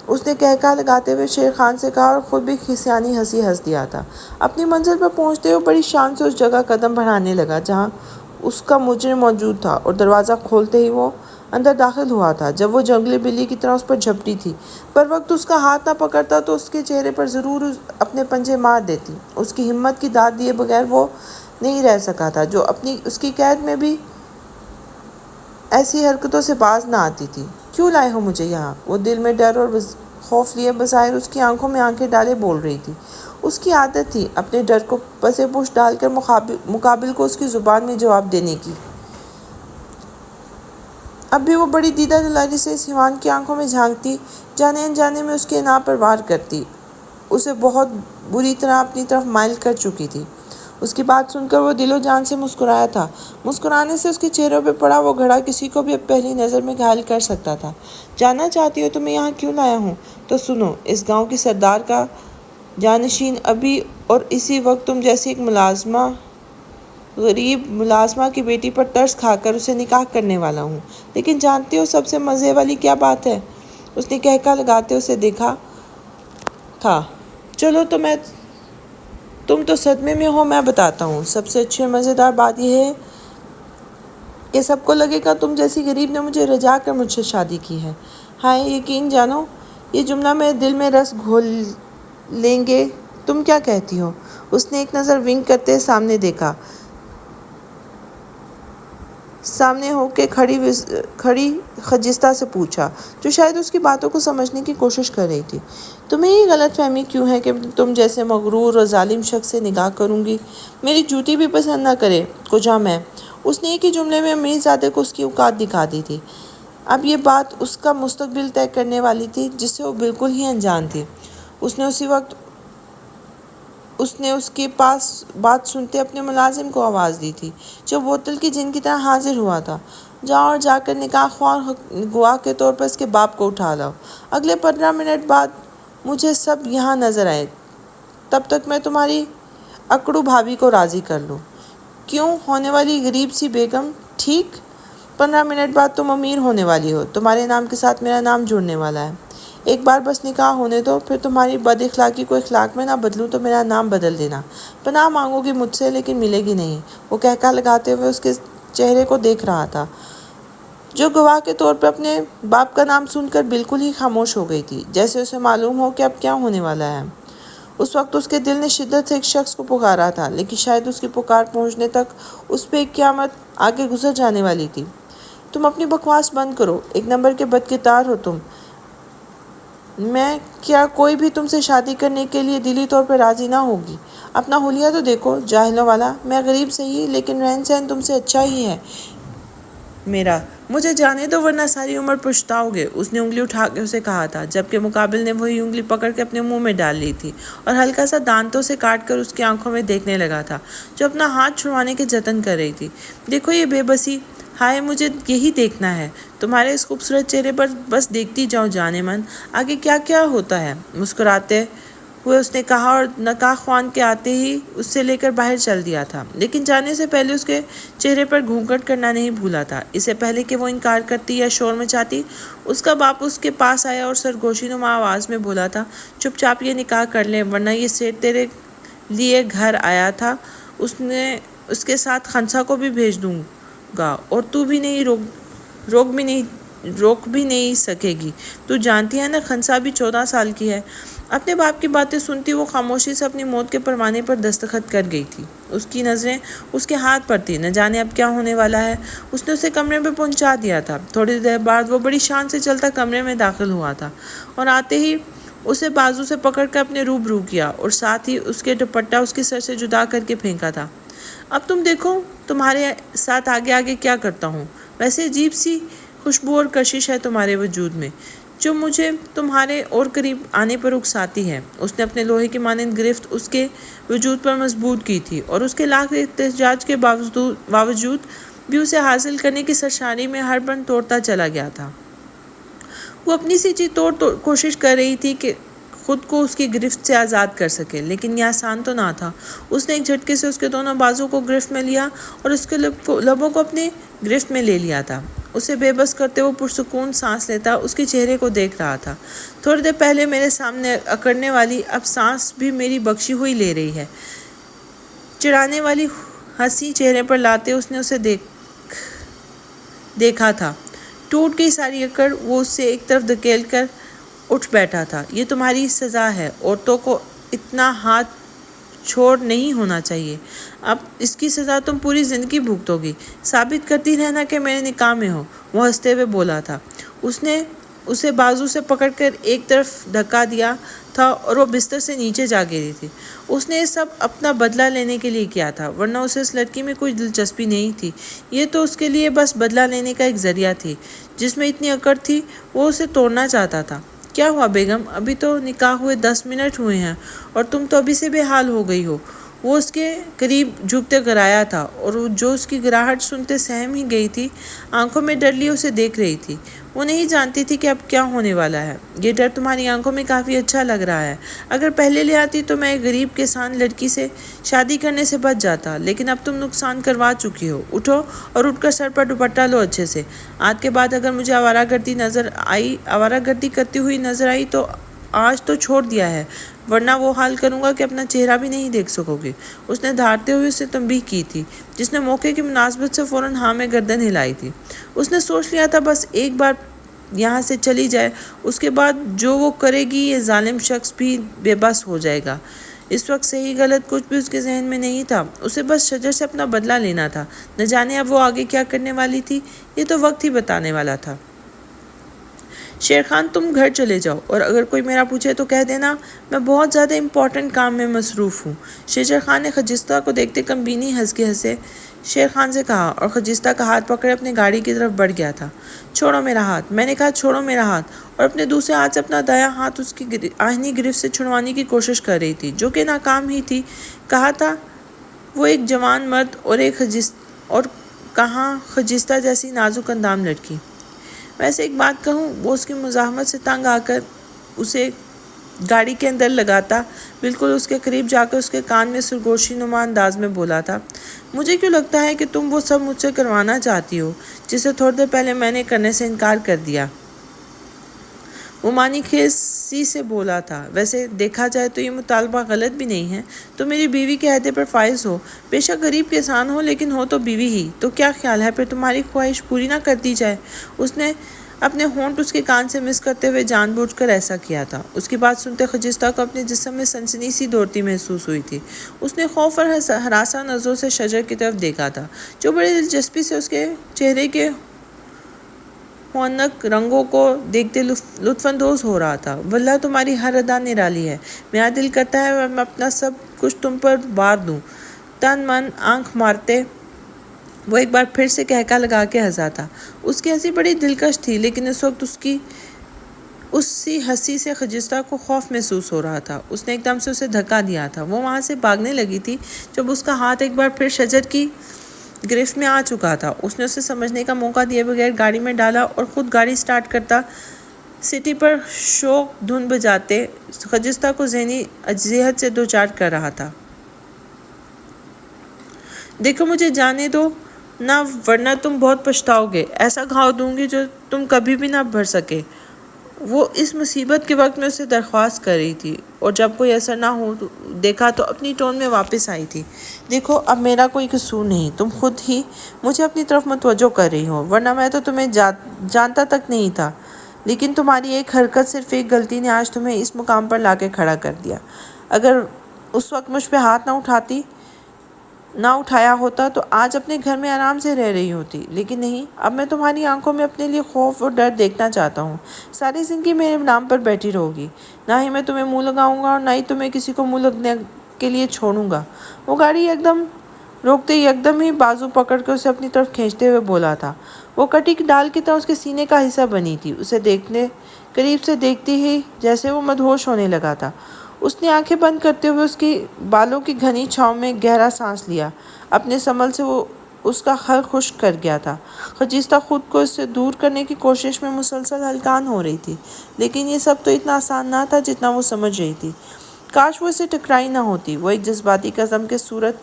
Speaker 1: اس نے کہکہا لگاتے ہوئے شیر خان سے کہا اور خود بھی کھسیانی ہنسی ہنس دیا تھا۔ اپنی منزل پر پہنچتے ہوئے بڑی شان سے اس جگہ قدم بڑھانے لگا جہاں اس کا مجرم موجود تھا اور دروازہ کھولتے ہی وہ اندر داخل ہوا تھا۔ جب وہ جنگلی بلی کی طرح اس پر جھپٹی تھی، پر وقت اس کا ہاتھ نہ پکڑتا تو اس کے چہرے پر ضرور اپنے پنجے مار دیتی۔ اس کی ہمت کی داد دیے بغیر وہ نہیں رہ سکا تھا جو اس کی قید میں بھی ایسی حرکتوں سے باز نہ آتی تھی۔ کیوں لائے ہو مجھے یہاں؟ وہ دل میں ڈر اور خوف لیے بظاہر اس کی آنکھوں میں آنکھیں ڈالے بول رہی تھی۔ اس کی عادت تھی اپنے ڈر کو پسے پوش ڈال کر مقابل کو اس کی زبان میں جواب دینے کی۔ اب بھی وہ بڑی دیدہ دلالی سے اس حیوان کی آنکھوں میں جھانکتی، جانے انجانے میں اس کے اناء پر وار کرتی، اسے بہت بری طرح اپنی طرف مائل کر چکی تھی۔ اس کی بات سن کر وہ دل و جان سے مسکرایا تھا۔ مسکرانے سے اس کے چہرے پہ پڑا وہ گھڑا کسی کو بھی اب پہلی نظر میں گھائل کر سکتا تھا۔ جاننا چاہتی ہو تو میں یہاں کیوں لایا ہوں؟ تو سنو، اس گاؤں کی سردار کا جانشین ابھی اور اسی وقت تم جیسی ایک غریب ملازمہ کی بیٹی پر ترس کھا کر اسے نکاح کرنے والا ہوں۔ لیکن جانتی ہو سب سے مزے والی کیا بات ہے؟ اس نے کہکہا لگاتے اسے دیکھا تھا۔ چلو تم تو صدمے میں ہو، میں بتاتا ہوں۔ سب سے اچھی اور مزیدار بات یہ ہے کہ سب کو لگے گا تم جیسی غریب نے مجھے رجا کر مجھ سے شادی کی ہے۔ ہائے یقین جانو، یہ جملہ میرے دل میں رس گھول لیں گے۔ تم کیا کہتی ہو؟ اس نے ایک نظر ونک کرتے سامنے دیکھا۔ سامنے ہو کے کھڑی خجستہ سے پوچھا، جو شاید اس کی باتوں کو سمجھنے کی کوشش کر رہی تھی۔ تمہیں یہ غلط فہمی کیوں ہے کہ تم جیسے مغرور اور ظالم شخص سے نکاح کروں گی؟ میری جوتی بھی پسند نہ کرے کجا میں؟ اس نے ایک ہی جملے میں امیر زادے کو اس کی اوقات دکھا دی تھی۔ اب یہ بات اس کا مستقبل طے کرنے والی تھی جس سے وہ بالکل ہی انجان تھی۔ اس نے اسی وقت اس کے پاس بات سنتے اپنے ملازم کو آواز دی تھی جو بوتل کی جن کی طرح حاضر ہوا تھا، جاؤ اور جا کر نکاح خواہ گواہ کے طور پر اس کے باپ کو اٹھا لاؤ۔ اگلے 15 منٹ بعد مجھے سب یہاں نظر آئے، تب تک میں تمہاری اکڑو بھابھی کو راضی کر لوں۔ کیوں ہونے والی غریب سی بیگم؟ ٹھیک 15 منٹ بعد تم امیر ہونے والی ہو، تمہارے نام کے ساتھ میرا نام جڑنے والا ہے۔ ایک بار بس نکاح ہونے دو، پھر تمہاری بد اخلاقی کو اخلاق میں نہ بدلوں تو میرا نام بدل دینا۔ پناہ مانگو گی مجھ سے لیکن ملے گی نہیں۔ وہ کہکہا لگاتے ہوئے اس کے چہرے کو دیکھ رہا تھا، جو گواہ کے طور پر اپنے باپ کا نام سن کر بالکل ہی خاموش ہو گئی تھی، جیسے اسے معلوم ہو کہ اب کیا ہونے والا ہے۔ اس وقت اس کے دل نے شدت سے ایک شخص کو پکارا تھا، لیکن شاید اس کی پکار پہنچنے تک اس پہ ایک قیامت آگے گزر جانے والی تھی۔ تم اپنی بکواس بند کرو، ایک نمبر کے بدکردار ہو تم۔ میں کیا کوئی بھی تم سے شادی کرنے کے لیے دلی طور پر راضی نہ ہوگی؟ اپنا حلیہ تو دیکھو جاہلوں والا۔ میں غریب صحیح لیکن رہن سہن تم سے اچھا ہی ہے میرا۔ مجھے جانے دو ورنہ ساری عمر پچھتاؤ گے، اس نے انگلی اٹھا کے اسے کہا تھا، جبکہ مقابل نے وہی انگلی پکڑ کے اپنے منہ میں ڈال لی تھی اور ہلکا سا دانتوں سے کاٹ کر اس کی آنکھوں میں دیکھنے لگا تھا جو اپنا ہاتھ چھڑوانے کے جتن کر رہی تھی۔ دیکھو یہ بے بسی، ہائے مجھے یہی دیکھنا ہے، تمہارے اس خوبصورت چہرے پر بس دیکھتی جاؤ جانے من، آگے کیا کیا ہوتا ہے۔ مسکراتے ہوئے اس نے کہا اور نکاح خوان کے آتے ہی اس سے لے کر باہر چل دیا تھا، لیکن جانے سے پہلے اس کے چہرے پر گھونگھٹ کرنا نہیں بھولا تھا۔ اس سے پہلے کہ وہ انکار کرتی یا شور مچاتی، اس کا باپ اس کے پاس آیا اور سرگوشی نما آواز میں بولا تھا، چپ چاپ یہ نکاح کر لیں ورنہ یہ سیٹ تیرے لیے گھر آیا تھا، اس کے ساتھ خنسا کو بھی بھیج دوں گا اور تو بھی نہیں روک بھی نہیں سکے گی۔ تو جانتی ہے نا خنسا بھی 14 سال کی ہے۔ اپنے باپ کی باتیں سنتی وہ خاموشی سے اپنی موت کے پروانے پر دستخط کر گئی تھی۔ اس کی نظریں اس کے ہاتھ پر تھی، نہ جانے اب کیا ہونے والا ہے۔ اس نے اسے کمرے میں پہنچا دیا تھا۔ تھوڑی دیر بعد وہ بڑی شان سے چلتا کمرے میں داخل ہوا تھا اور آتے ہی اسے بازو سے پکڑ کر اپنے روبرو کیا اور ساتھ ہی اس کے دوپٹہ اس کے سر سے جدا کر کے پھینکا تھا۔ اب تم دیکھو تمہارے ساتھ آگے آگے کیا کرتا ہوں۔ ویسے عجیب سی خوشبو اور کشش ہے تمہارے وجود میں، جو مجھے تمہارے اور قریب آنے پر اکساتی ہے۔ اس نے اپنے لوہے کی مانند گرفت اس کے وجود پر مضبوط کی تھی اور اس کے لاکھ احتجاج کے باوجود بھی اسے حاصل کرنے کی سرشاری میں ہر بند توڑتا چلا گیا تھا۔ وہ اپنی سی جی توڑ کوشش کر رہی تھی کہ خود کو اس کی گرفت سے آزاد کر سکے، لیکن یہ آسان تو نہ تھا۔ اس نے ایک جھٹکے سے اس کے دونوں بازو کو گرفت میں لیا اور اس کے لبوں کو اپنی گرفت میں لے لیا تھا۔ اسے بے بس کرتے وہ پرسکون سانس لیتا اس کے چہرے کو دیکھ رہا تھا۔ تھوڑی دیر پہلے میرے سامنے اکڑنے والی اب سانس بھی میری بخشی ہوئی لے رہی ہے۔ چڑھانے والی ہنسی چہرے پر لاتے اس نے اسے دیکھا تھا۔ ٹوٹ گئی ساری اکڑ۔ وہ اسے ایک طرف دھکیل کر اٹھ بیٹھا تھا۔ یہ تمہاری سزا ہے۔ عورتوں کو اتنا ہاتھ چھوڑ نہیں ہونا چاہیے۔ اب اس کی سزا تم پوری زندگی بھگتو گی۔ ثابت کرتی رہنا کہ میرے نکاح میں ہو، وہ ہنستے ہوئے بولا تھا۔ اس نے اسے بازو سے پکڑ کر ایک طرف دھکا دیا تھا اور وہ بستر سے نیچے جا گری تھی۔ اس نے یہ سب اپنا بدلہ لینے کے لیے کیا تھا، ورنہ اسے اس لڑکی میں کوئی دلچسپی نہیں تھی۔ یہ تو اس کے لیے بس بدلہ لینے کا ایک ذریعہ تھی۔ جس میں اتنی اکڑ تھی وہ اسے توڑنا چاہتا تھا۔ کیا ہوا بیگم؟ ابھی تو نکاح ہوئے 10 منٹ ہوئے ہیں اور تم تو ابھی سے بے حال ہو گئی ہو۔ وہ اس کے قریب جھکتے گرایا تھا اور جو اس کی گراہٹ سنتے سہم ہی گئی تھی، آنکھوں میں ڈر لیے اسے دیکھ رہی تھی۔ وہ نہیں جانتی تھی کہ اب کیا ہونے والا ہے۔ یہ ڈر تمہاری آنکھوں میں کافی اچھا لگ رہا ہے۔ اگر پہلے لے آتی تو میں ایک غریب کسان لڑکی سے شادی کرنے سے بچ جاتا، لیکن اب تم نقصان کروا چکی ہو۔ اٹھو اور اٹھ کر سر پر دوپٹہ لو اچھے سے۔ آج کے بعد اگر مجھے آوارہ گردی کرتی ہوئی نظر آئی تو آج تو چھوڑ دیا ہے، ورنہ وہ حال کروں گا کہ اپنا چہرہ بھی نہیں دیکھ سکو گی۔ اس نے دھاڑتے ہوئے اسے تنبیہ کی تھی، جس نے موقع کی مناسبت سے فوراً ہاں میں گردن ہلائی تھی۔ اس نے سوچ لیا تھا بس ایک بار یہاں سے چلی جائے، اس کے بعد جو وہ کرے گی یہ ظالم شخص بھی بے بس ہو جائے گا۔ اس وقت صحیح غلط کچھ بھی اس کے ذہن میں نہیں تھا۔ اسے بس شجر سے اپنا بدلہ لینا تھا۔ نہ جانے اب وہ آگے کیا کرنے والی تھی، یہ تو وقت ہی بتانے والا تھا۔ شیر خان تم گھر چلے جاؤ اور اگر کوئی میرا پوچھے تو کہہ دینا میں بہت زیادہ امپورٹنٹ کام میں مصروف ہوں۔ شجر خان نے خجستہ کو دیکھتے کمبینی ہنس کے ہنسے شیر خان سے کہا اور خجستہ کا ہاتھ پکڑے اپنے گاڑی کی طرف بڑھ گیا تھا۔ چھوڑو میرا ہاتھ، میں نے کہا چھوڑو میرا ہاتھ، اور اپنے دوسرے ہاتھ سے اپنا دایاں ہاتھ اس کی آہنی گرفت سے چھڑوانے کی کوشش کر رہی تھی، جو کہ ناکام ہی تھی۔ کہا تھا وہ ایک جوان مرد اور کہاں خجستہ جیسی نازک اندام لڑکی۔ ویسے ایک بات کہوں، وہ اس کی مزاحمت سے تنگ آ کر اسے گاڑی کے اندر لگاتا بالکل اس کے قریب جا کر اس کے کان میں سرگوشی نما انداز میں بولا تھا، مجھے کیوں لگتا ہے کہ تم وہ سب مجھ سے کروانا چاہتی ہو جسے تھوڑی دیر پہلے میں نے کرنے سے انکار کر دیا۔ وہ معنی خیزی سے بولا تھا، ویسے دیکھا جائے تو یہ مطالبہ غلط بھی نہیں ہے۔ تو میری بیوی کے عہدے پر فائز ہو، بے شک غریب کسان ہو لیکن ہو تو بیوی ہی، تو کیا خیال ہے پھر تمہاری خواہش پوری نہ کر دی جائے؟ اس نے اپنے ہونٹ اس کے کان سے مس کرتے ہوئے جان بوجھ کر ایسا کیا تھا۔ اس کی بات سنتے خجستہ کو اپنے جسم میں سنسنی سی دوڑتی محسوس ہوئی تھی۔ اس نے خوف اور ہراساں نظروں سے شجر کی طرف دیکھا تھا، جو بڑی دلچسپی سے اس کے چہرے کے معنق رنگوں کو دیکھتے لطف اندوز ہو رہا تھا۔ واللہ تمہاری ہر ادا نرالی ہے، میرا دل کرتا ہے میں اپنا سب کچھ تم پر بار دوں۔ تن من آنکھ مارتے وہ ایک بار پھر سے کہکا لگا کے ہنسا تھا۔ اس کی ہنسی بڑی دلکش تھی، لیکن اس وقت اسی ہنسی سے خجستہ کو خوف محسوس ہو رہا تھا۔ اس نے ایک دم سے اسے دھکا دیا تھا۔ وہ وہاں سے بھاگنے لگی تھی جب اس کا ہاتھ ایک بار پھر شجر کی گرفت میں آ چکا تھا۔ اس نے اسے سمجھنے کا موقع دیے بغیر گاڑی میں ڈالا اور خود گاڑی سٹارٹ کرتا سٹی پر شوق دھن بجاتے خجستہ کو ذہنی اذیت سے دوچار کر رہا تھا۔ دیکھو مجھے جانے دو نہ، ورنہ تم بہت پچھتاؤ گے۔ ایسا گھاؤ دوں گی جو تم کبھی بھی نہ بھر سکے۔ وہ اس مصیبت کے وقت میں اسے درخواست کر رہی تھی اور جب کوئی اثر نہ ہو دیکھا تو اپنی ٹون میں واپس آئی تھی۔ دیکھو اب میرا کوئی قصور نہیں، تم خود ہی مجھے اپنی طرف متوجہ کر رہی ہو، ورنہ میں تو تمہیں جانتا تک نہیں تھا، لیکن تمہاری ایک حرکت، صرف ایک غلطی نے آج تمہیں اس مقام پر لا کے کھڑا کر دیا۔ اگر اس وقت مجھ پہ ہاتھ نہ اٹھایا ہوتا تو آج اپنے گھر میں آرام سے رہ رہی ہوتی، لیکن نہیں، اب میں تمہاری آنکھوں میں اپنے لیے خوف اور ڈر دیکھنا چاہتا ہوں۔ ساری زندگی میرے نام پر بیٹھی رہو گی، نہ ہی میں تمہیں منہ لگاؤں گا اور نہ ہی تمہیں کسی کو منہ لگنے کے لیے چھوڑوں گا۔ وہ گاڑی ایک دم روکتے ہی یکدم ہی بازو پکڑ کے اسے اپنی طرف کھینچتے ہوئے بولا تھا۔ وہ کٹی کی ڈال کی طرح اس کے سینے کا حصہ بنی تھی۔ اسے قریب سے دیکھتی ہی جیسے وہ مدہوش ہونے لگا تھا۔ اس نے آنکھیں بند کرتے ہوئے اس کی بالوں کی گھنی چھاؤں میں گہرا سانس لیا۔ اپنے سنبل سے وہ اس کا خر خشک کر گیا تھا۔ خجستہ خود کو اس سے دور کرنے کی کوشش میں مسلسل ہلکان ہو رہی تھی، لیکن یہ سب تو اتنا آسان نہ تھا جتنا وہ سمجھ رہی تھی۔ کاش وہ اسے ٹکرائی نہ ہوتی، وہ ایک جذباتی قسم کے صورت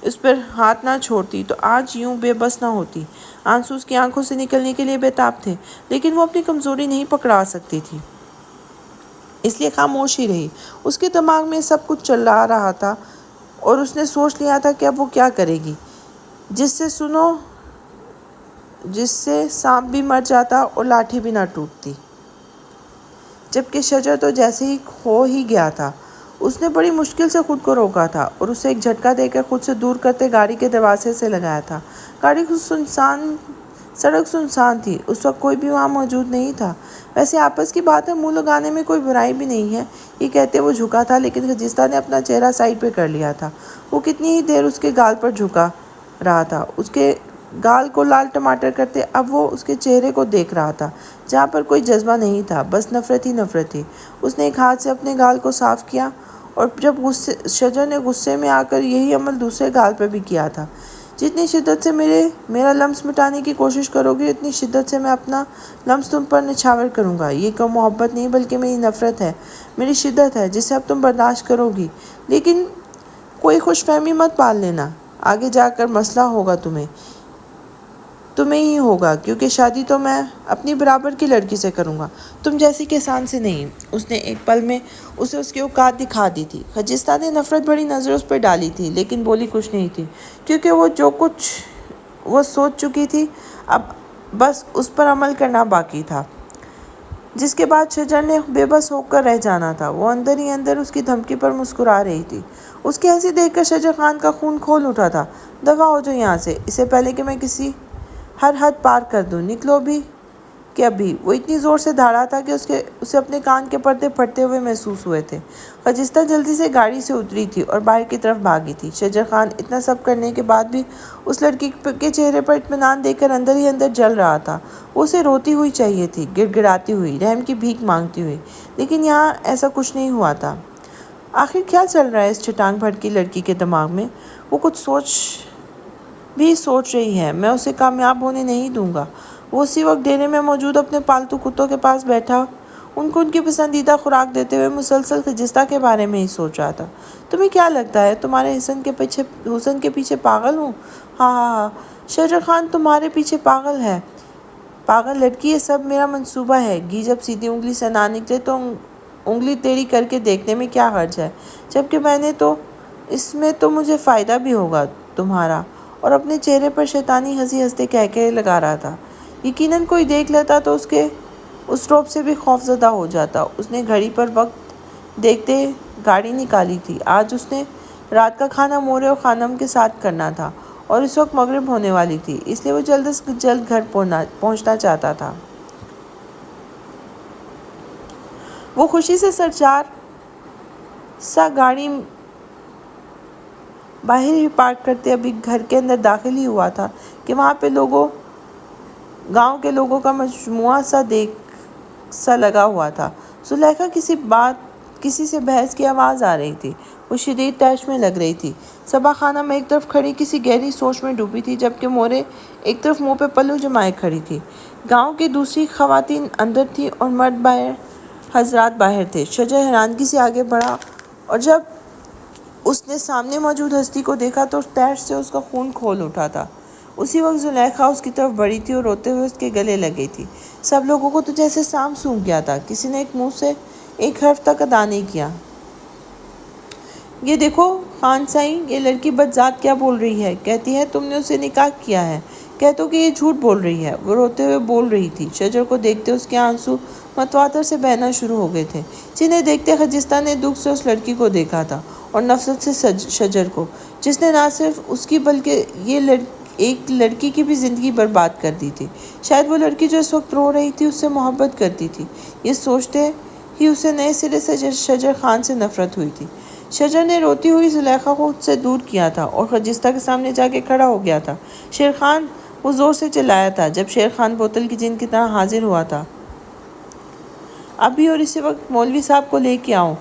Speaker 1: اس پر ہاتھ نہ چھوڑتی تو آج یوں بے بس نہ ہوتی۔ آنسو اس کی آنکھوں سے نکلنے کے لیے بےتاب تھے، لیکن وہ اپنی کمزوری نہیں پکڑا سکتی تھی، اس لیے خاموش ہی رہی۔ اس کے دماغ میں سب کچھ چل رہا تھا اور اس نے سوچ لیا تھا کہ اب وہ کیا کرے گی، جس سے سانپ بھی مر جاتا اور لاٹھی بھی نہ ٹوٹتی، جبکہ شجر تو جیسے ہی کھو ہی گیا تھا۔ اس نے بڑی مشکل سے خود کو روکا تھا اور اسے ایک جھٹکا دے کر خود سے دور کرتے گاڑی کے دروازے سے لگایا تھا۔ سڑک سنسان تھی، اس وقت کوئی بھی وہاں موجود نہیں تھا۔ ویسے آپس کی بات ہے، منہ لگانے میں کوئی برائی بھی نہیں ہے، یہ کہتے وہ جھکا تھا، لیکن خجستہ نے اپنا چہرہ سائڈ پہ کر لیا تھا۔ وہ کتنی ہی دیر اس کے گال پر جھکا رہا تھا، اس کے گال کو لال ٹماٹر کرتے۔ اب وہ اس کے چہرے کو دیکھ رہا تھا، جہاں پر کوئی جذبہ نہیں تھا، بس نفرت ہی نفرت تھی۔ اس نے ایک ہاتھ سے اپنے گال کو صاف کیا، اور جب شجر نے غصے میں آ کر یہی عمل دوسرے گال پر بھی کیا تھا۔ جتنی شدت سے میرا لمس مٹانے کی کوشش کرو گی، اتنی شدت سے میں اپنا لمس تم پر نچھاور کروں گا۔ یہ کوئی محبت نہیں، بلکہ میری نفرت ہے، میری شدت ہے، جسے اب تم برداشت کرو گی، لیکن کوئی خوش فہمی مت پال لینا، آگے جا کر مسئلہ ہوگا تمہیں ہی ہوگا، کیونکہ شادی تو میں اپنی برابر کی لڑکی سے کروں گا، تم جیسی کسان سے نہیں۔ اس نے ایک پل میں اسے اس کی اوقات دکھا دی تھی۔ خجستہ نے نفرت بھری نظر اس پر ڈالی تھی، لیکن بولی کچھ نہیں تھی، کیونکہ وہ جو کچھ وہ سوچ چکی تھی اب بس اس پر عمل کرنا باقی تھا، جس کے بعد شجر نے بے بس ہو کر رہ جانا تھا۔ وہ اندر ہی اندر اس کی دھمکی پر مسکرا رہی تھی۔ اس کی ہنسی دیکھ کر شجر خان کا خون کھول اٹھا تھا۔ دفع ہو جو یہاں سے، اس سے پہلے کہ میں کسی ہر حد پار کر دوں، نکلو بھی کہ ابھی۔ وہ اتنی زور سے دھاڑا تھا کہ اسے اپنے کان کے پردے پھٹتے ہوئے محسوس ہوئے تھے۔ خجستہ جلدی سے گاڑی سے اتری تھی اور باہر کی طرف بھاگی تھی۔ شجر خان اتنا سب کرنے کے بعد بھی اس لڑکی کے چہرے پر اطمینان دیکھ کر اندر ہی اندر جل رہا تھا۔ وہ اسے روتی ہوئی چاہیے تھی، گڑ گڑاتی ہوئی، رحم کی بھیک مانگتی ہوئی، لیکن یہاں ایسا کچھ نہیں ہوا تھا۔ آخر کیا چل رہا ہے اس چھٹانگ بھٹکی لڑکی کے دماغ میں؟ وہ کچھ سوچ رہی ہے، میں اسے کامیاب ہونے نہیں دوں گا۔ وہ اسی وقت ڈیرے میں موجود اپنے پالتو کتوں کے پاس بیٹھا ان کو ان کی پسندیدہ خوراک دیتے ہوئے مسلسل خجستہ کے بارے میں ہی سوچ رہا تھا۔ تمہیں کیا لگتا ہے تمہارے حسن کے پیچھے پاگل ہوں؟ ہاں، شجر خان تمہارے پیچھے پاگل ہے، پاگل لڑکی، یہ سب میرا منصوبہ ہے۔ گھی جب سیدھی انگلی سے نہ نکلے تو انگلی ٹیڑھی کر کے دیکھنے میں کیا حرج ہے، جبکہ اس میں تو مجھے فائدہ بھی ہوگا تمہارا۔ اور اپنے چہرے پر شیطانی ہنسی ہنستے کہکہے لگا رہا تھا۔ یقیناً کوئی دیکھ لیتا تو اس رعب سے بھی خوف زدہ ہو جاتا۔ اس نے گھڑی پر وقت دیکھتے گاڑی نکالی تھی۔ آج اس نے رات کا کھانا مورے اور خانم کے ساتھ کرنا تھا اور اس وقت مغرب ہونے والی تھی، اس لیے وہ جلد از جلد گھر پہنچنا چاہتا تھا۔ وہ خوشی سے سرچار سا گاڑی باہر ہی پارک کرتے ابھی گھر کے اندر داخل ہی ہوا تھا کہ وہاں پہ گاؤں کے لوگوں کا مجموعہ سا لگا ہوا تھا۔ زلیخا کسی سے بحث کی آواز آ رہی تھی۔ وہ شدید طیش میں لگ رہی تھی۔ صبا خانم ایک طرف کھڑی کسی گہری سوچ میں ڈوبی تھی، جبکہ مورے ایک طرف منہ پہ پلو جمائے کھڑی تھی۔ گاؤں کی دوسری خواتین اندر تھیں اور مرد حضرات باہر تھے۔ شجر حیرانگی سے آگے بڑھا اور جب اس نے سامنے موجود ہستی کو دیکھا تو طیش سے اس کا خون کھول اٹھا تھا۔ اسی وقت زلیخا اس کی طرف بڑھی تھی اور روتے ہوئے اس کے گلے لگی تھی۔ سب لوگوں کو تو جیسے سانپ سونگھ گیا تھا، کسی نے ایک منہ سے ایک حرف تک ادا نہیں کیا۔ یہ دیکھو خان سائیں، یہ لڑکی بدذات کیا بول رہی ہے، کہتی ہے تم نے اسے نکاح کیا ہے، کہتوں کہ یہ جھوٹ بول رہی ہے۔ وہ روتے ہوئے بول رہی تھی۔ شجر کو دیکھتے اس کے آنسو متواتر سے بہنا شروع ہو گئے تھے، جنہیں دیکھتے خجستہ نے دکھ سے اس لڑکی کو دیکھا تھا اور نفرت سے شجر کو، جس نے نہ صرف اس کی بلکہ ایک لڑکی کی بھی زندگی برباد کر دی تھی۔ شاید وہ لڑکی جو اس وقت رو رہی تھی اس سے محبت کرتی تھی۔ یہ سوچتے ہی اسے نئے سرے سے شجر خان سے نفرت ہوئی تھی۔ شجر نے روتی ہوئی زلیخا کو خود سے دور کیا تھا اور خجستہ کے سامنے جا کے کھڑا ہو گیا تھا۔ شیر خان، وہ زور سے چلایا تھا جب شیر خان بوتل کی جن کی طرح حاضر ہوا تھا۔ ابھی اور اسی وقت مولوی صاحب کو لے کے آؤ۔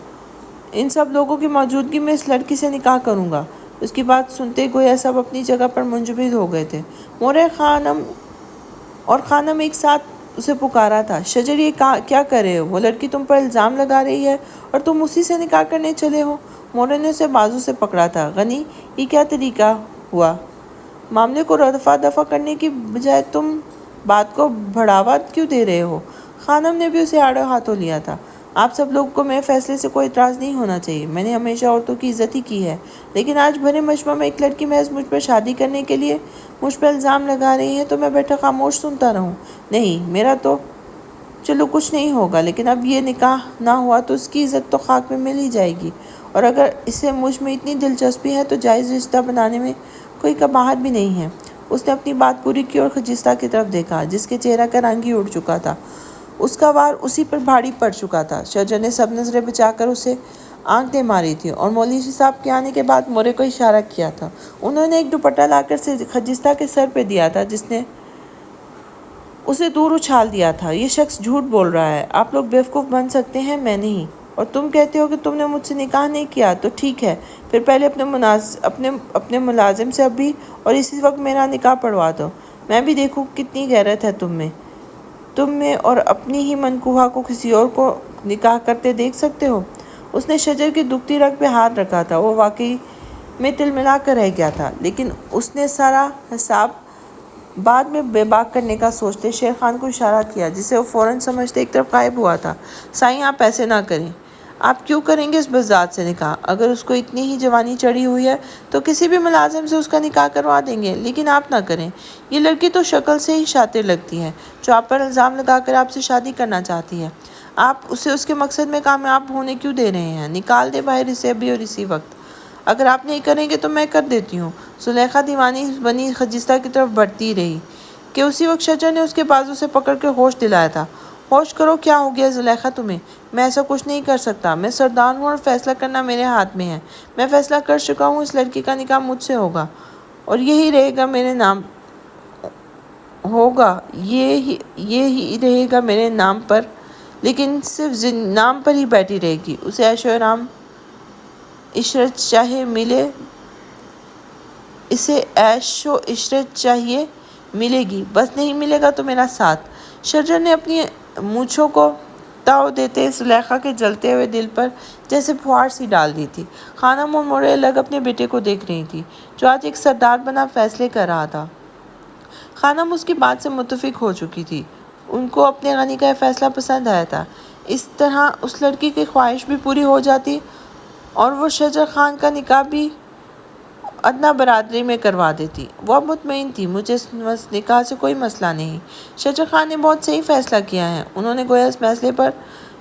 Speaker 1: ان سب لوگوں کی موجودگی میں اس لڑکی سے نکاح کروں گا۔ اس کی بات سنتے گویا سب اپنی جگہ پر منجمد ہو گئے تھے۔ مورے خانم اور خانم ایک ساتھ اسے پکارا تھا۔ شجر، یہ کیا کر رہے ہو؟ وہ لڑکی تم پر الزام لگا رہی ہے اور تم اسی سے نکاح کرنے چلے ہو۔ مورے نے اسے بازو سے پکڑا تھا۔ غنی، یہ کیا طریقہ ہوا؟ معاملے کو رفع دفع کرنے کی بجائے تم بات کو بڑھاوا کیوں دے رہے ہو؟ خانم نے بھی اسے آڑے ہاتھوں لیا تھا۔ آپ سب لوگوں کو میرے فیصلے سے کوئی اعتراض نہیں ہونا چاہیے۔ میں نے ہمیشہ عورتوں کی عزت ہی کی ہے، لیکن آج بھرے مجمع میں ایک لڑکی محض مجھ پر شادی کرنے کے لیے مجھ پر الزام لگا رہی ہے تو میں بیٹھا خاموش سنتا رہوں؟ نہیں، میرا تو چلو کچھ نہیں ہوگا، لیکن اب یہ نکاح نہ ہوا تو اس کی عزت تو خاک میں مل ہی جائے گی، اور اگر اسے مجھ میں اتنی دلچسپی ہے تو جائز رشتہ بنانے میں کوئی قباحت بھی نہیں ہے۔ اس نے اپنی بات پوری کی اور خجستہ کی طرف دیکھا، جس کے چہرہ کا رنگ ہی اڑ چکا تھا۔ اس کا وار اسی پر بھاری پڑ چکا تھا۔ شجر نے سب نظریں بچا کر اسے آنکھیں ماری تھی اور مولوی صاحب کے آنے کے بعد مورے کو اشارہ کیا تھا۔ انہوں نے ایک دوپٹہ لا کر خجستہ کے سر پہ دیا تھا، جس نے اسے دور اچھال دیا تھا۔ یہ شخص جھوٹ بول رہا ہے۔ آپ لوگ بیوقوف بن سکتے ہیں، میں نہیں۔ اور تم کہتے ہو کہ تم نے مجھ سے نکاح نہیں کیا، تو ٹھیک ہے، پھر پہلے اپنے ملازم سے ابھی اور اسی وقت میرا نکاح پڑھوا دو۔ میں بھی دیکھوں کتنی غیرت ہے تم میں اور اپنی ہی منکوحہ کو کسی اور کو نکاح کرتے دیکھ سکتے ہو۔ اس نے شجر کی دکھتی رگ پہ ہاتھ رکھا تھا۔ وہ واقعی میں تل ملا کر رہ گیا تھا، لیکن اس نے سارا حساب بعد میں بے باک کرنے کا سوچتے شیر خان کو اشارہ کیا، جسے وہ فوراً سمجھتے ایک طرف غائب ہوا تھا۔ سائیں، آپ ایسے نہ کریں۔ آپ کیوں کریں گے اس بزداد سے نکاح؟ اگر اس کو اتنی ہی جوانی چڑھی ہوئی ہے تو کسی بھی ملازم سے اس کا نکاح کروا دیں گے، لیکن آپ نہ کریں۔ یہ لڑکی تو شکل سے ہی شاطر لگتی ہے، جو آپ پر الزام لگا کر آپ سے شادی کرنا چاہتی ہے۔ آپ اسے اس کے مقصد میں کامیاب ہونے کیوں دے رہے ہیں؟ نکال دے باہر اسے ابھی اور اسی وقت۔ اگر آپ نہیں کریں گے تو میں کر دیتی ہوں۔ زلیخا دیوانی بنی خجستہ کی طرف بڑھتی رہی کہ اسی وقت شجر نے اس کے بازو سے پکڑ کے ہوش دلایا تھا۔ ہوش کرو، کیا ہو گیا زلیخا تمہیں؟ میں ایسا کچھ نہیں کر سکتا۔ میں سردار ہوں اور فیصلہ کرنا میرے ہاتھ میں ہے۔ میں فیصلہ کر چکا ہوں، اس لڑکی کا نکاح مجھ سے ہوگا اور یہی رہے گا میرے نام میرے نام پر، لیکن صرف نام پر ہی بیٹھی رہے گی۔ اسے عیش و آرام اسے عیش و عشرت چاہیے، ملے گی، بس نہیں ملے گا تو میرا ساتھ۔ شجر نے اپنی مونچھوں کو تاؤ دیتے زلیخا کے جلتے ہوئے دل پر جیسے پھوار سی ڈال دی تھی۔ خانم اور مورے الگ اپنے بیٹے کو دیکھ رہی تھی، جو آج ایک سردار بنا فیصلے کر رہا تھا۔ خانم اس کی بات سے متفق ہو چکی تھی۔ ان کو اپنے غنی کا یہ فیصلہ پسند آیا تھا۔ اس طرح اس لڑکی کی خواہش بھی پوری ہو جاتی اور وہ شجر خان کا نکاح بھی ادنیٰ برادری میں کروا دیتی۔ وہ اب مطمئن تھی، مجھے اس نکاح سے کوئی مسئلہ نہیں۔ شجر خان نے بہت صحیح فیصلہ کیا ہے۔ انہوں نے گویا اس فیصلے پر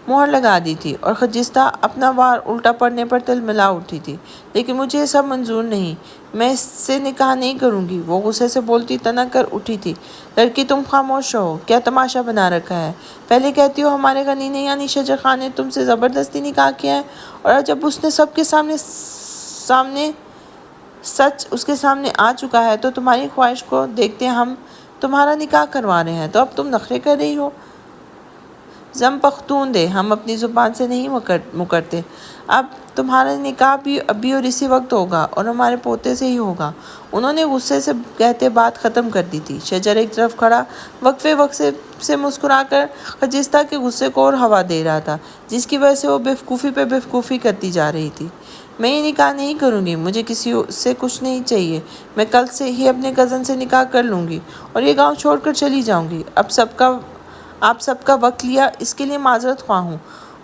Speaker 1: مہر لگا دی تھی اور خجستہ اپنا وار الٹا پڑنے پر تل ملا اٹھی تھی۔ لیکن مجھے یہ سب منظور نہیں، میں اس سے نکاح نہیں کروں گی۔ وہ غصے سے بولتی تنک کر اٹھی تھی۔ لڑکی، تم خاموش رہو، کیا تماشا بنا رکھا ہے؟ پہلے کہتی ہو ہمارے غنی نے یعنی شجر خان نے تم سے زبردستی نکاح کیا ہے، اور جب اس نے سب کے سامنے سچ اس کے سامنے آ چکا ہے تو تمہاری خواہش کو دیکھتے ہم تمہارا نکاح کروا رہے ہیں، تو اب تم نخرے کر رہی ہو۔ زم پختون دے، ہم اپنی زبان سے نہیں مکرتے۔ اب تمہارا نکاح بھی ابھی اور اسی وقت ہوگا اور ہمارے پوتے سے ہی ہوگا۔ انہوں نے غصے سے کہتے بات ختم کر دی تھی۔ شجر ایک طرف کھڑا وقفے سے مسکرا کر خجستہ کے غصے کو اور ہوا دے رہا تھا، جس کی وجہ سے وہ بیوقوفی پہ بیوقوفی کرتی جا رہی تھی۔ میں یہ نکاح نہیں کروں گی، مجھے کسی سے کچھ نہیں چاہیے۔ میں کل سے ہی اپنے کزن سے نکاح کر لوں گی اور یہ گاؤں چھوڑ کر چلی جاؤں گی۔ آپ سب کا وقت لیا، اس کے لیے معذرت خواہ ہوں۔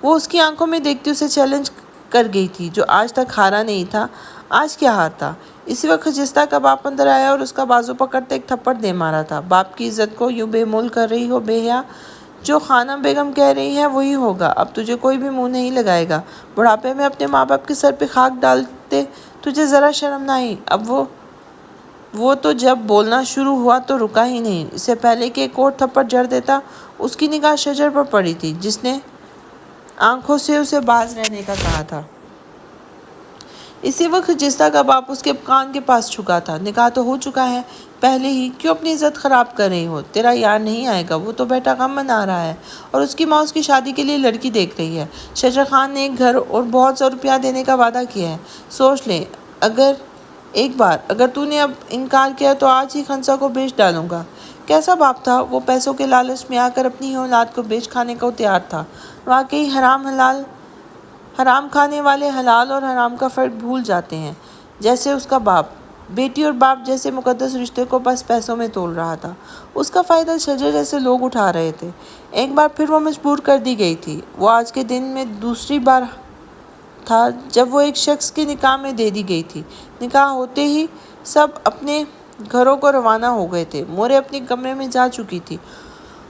Speaker 1: وہ اس کی آنکھوں میں دیکھتی اسے چیلنج کر گئی تھی، جو آج تک ہارا نہیں تھا۔ آج کیا ہارتا؟ اسی وقت خجستہ کا باپ اندر آیا اور اس کا بازو پکڑتے ایک تھپڑ دے مارا تھا۔ باپ کی عزت کو یوں بے مول کر رہی ہو بے حیا؟ جو خانم بیگم کہہ رہی ہے وہی ہوگا، اب تجھے کوئی بھی منہ نہیں لگائے گا۔ بڑھاپے میں اپنے ماں باپ کے سر پہ خاک ڈالتے تجھے ذرا شرم نہ آئی؟ اب وہ تو جب بولنا شروع ہوا تو رکا ہی نہیں۔ اس سے پہلے کہ ایک اور تھپڑ جڑ دیتا، اس کی نگاہ شجر پر پڑی تھی، جس نے آنکھوں سے اسے باز رہنے کا کہا تھا۔ اسی وقت خجستہ کا باپ اس کے کان کے پاس جھکا تھا۔ نکاح تو ہو چکا ہے پہلے ہی، کیوں اپنی عزت خراب کر رہی ہو؟ تیرا یار نہیں آئے گا، وہ تو بیٹا غم منا رہا ہے اور اس کی ماں اس کی شادی کے لیے لڑکی دیکھ رہی ہے۔ شجر خان نے ایک گھر اور بہت سا روپیہ دینے کا وعدہ کیا ہے۔ سوچ لے اگر تو نے اب انکار کیا تو آج ہی خنسا کو بیچ ڈالوں گا۔ کیسا باپ تھا وہ! پیسوں کے لالچ میں آ کر اپنی ہی اولاد کو بیچ کھانے کو تیار تھا۔ واقعی حرام کھانے والے حلال اور حرام کا فرق بھول جاتے ہیں، جیسے اس کا باپ۔ بیٹی اور باپ جیسے مقدس رشتے کو بس پیسوں میں تول رہا تھا۔ اس کا فائدہ شجر جیسے لوگ اٹھا رہے تھے۔ ایک بار پھر وہ مجبور کر دی گئی تھی۔ وہ آج کے دن میں دوسری بار تھا جب وہ ایک شخص کے نکاح میں دے دی گئی تھی۔ نکاح ہوتے ہی سب اپنے گھروں کو روانہ ہو گئے تھے۔ مورے اپنے کمرے میں جا چکی تھی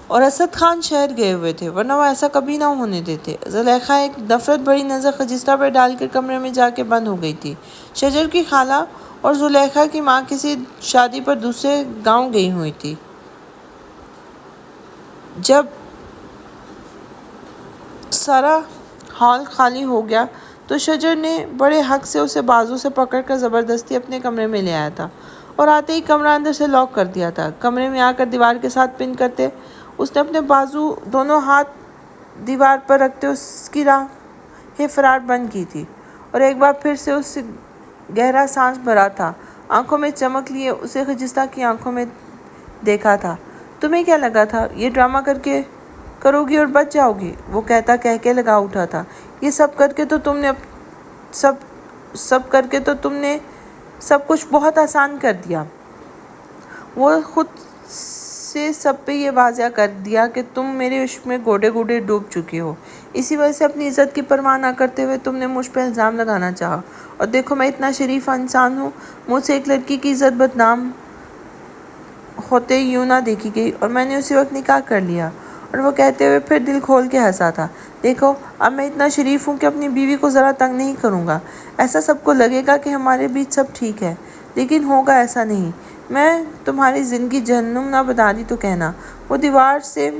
Speaker 1: اور اسد خان شہر گئے ہوئے تھے، ورنہ وہ ایسا کبھی نہ ہونے دیتے۔ زلیخا ایک نفرت بھری نظر خجستہ پر ڈال کر کمرے میں جا کے بند ہو گئی تھی۔ شجر کی خالہ اور زلیخا کی ماں کسی شادی پر دوسرے گاؤں گئی ہوئی تھی۔ جب سارا ہال خالی ہو گیا تو شجر نے بڑے حق سے اسے بازو سے پکڑ کر زبردستی اپنے کمرے میں لے آیا تھا اور آتے ہی کمرہ اندر سے لاک کر دیا تھا۔ کمرے میں آ کر دیوار کے ساتھ پن کرتے اس نے اپنے بازو دونوں ہاتھ دیوار پر رکھتے اس کی راہ فرار بند کی تھی اور ایک بار پھر سے اس گہرا سانس بھرا تھا۔ آنکھوں میں چمک لیے اسے خجستہ کی آنکھوں میں دیکھا تھا۔ تمہیں کیا لگا تھا یہ ڈرامہ کرو گی اور بچ جاؤ گی؟ وہ کہہ کے لگا اٹھا تھا۔ یہ سب کر کے تو تم نے سب کچھ بہت آسان کر دیا۔ وہ خود سے سب پہ یہ واضح کر دیا کہ تم میرے عشق میں گوڈے گوڈے ڈوب چکی ہو۔ اسی وجہ سے اپنی عزت کی پرواہ نہ کرتے ہوئے تم نے مجھ پہ الزام لگانا چاہا۔ اور دیکھو میں اتنا شریف انسان ہوں، مجھ سے ایک لڑکی کی عزت بدنام ہوتے یوں نہ دیکھی گئی اور میں نے اسی وقت نکاح کر لیا۔ اور وہ کہتے ہوئے پھر دل کھول کے ہنسا تھا۔ دیکھو اب میں اتنا شریف ہوں کہ اپنی بیوی کو ذرا تنگ نہیں کروں گا۔ ایسا سب کو لگے گا کہ ہمارے بیچ سب ٹھیک ہے، لیکن ہوگا ایسا نہیں۔ میں تمہاری زندگی جہنم نہ بنا دی تو کہنا۔ وہ دیوار سے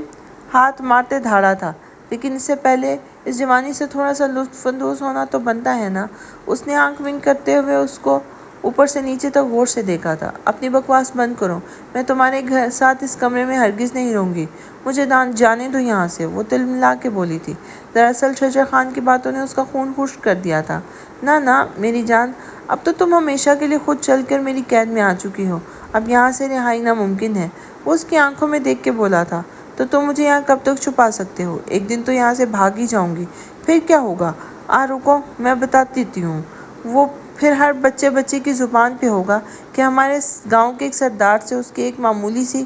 Speaker 1: ہاتھ مارتے دھاڑا تھا، لیکن اس سے پہلے اس جوانی سے تھوڑا سا لطف اندوز ہونا تو بنتا ہے نا۔ اس نے آنکھ ونک کرتے ہوئے اس کو اوپر سے نیچے تک غور سے دیکھا تھا۔ اپنی بکواس بند کرو، میں تمہارے ساتھ اس کمرے میں ہرگز نہیں رہوں گی، مجھے جانے دو یہاں سے، وہ تلملا کے بولی تھی۔ دراصل شجر خان کی باتوں نے اس کا خون خشک کر دیا تھا۔ نہ میری جان، اب تو تم ہمیشہ کے لیے خود چل کر میری قید میں آ چکی ہو، اب یہاں سے رہائی ناممکن ہے۔ وہ اس کی آنکھوں میں دیکھ کے بولا تھا۔ تو تم مجھے یہاں کب تک چھپا سکتے ہو؟ ایک دن تو یہاں سے بھاگ ہی جاؤں گی، پھر کیا ہوگا؟ رکو میں بتاتی ہوں۔ وہ پھر ہر بچے کی زبان پہ ہوگا کہ ہمارے گاؤں کے ایک سردار سے اس کے ایک معمولی سی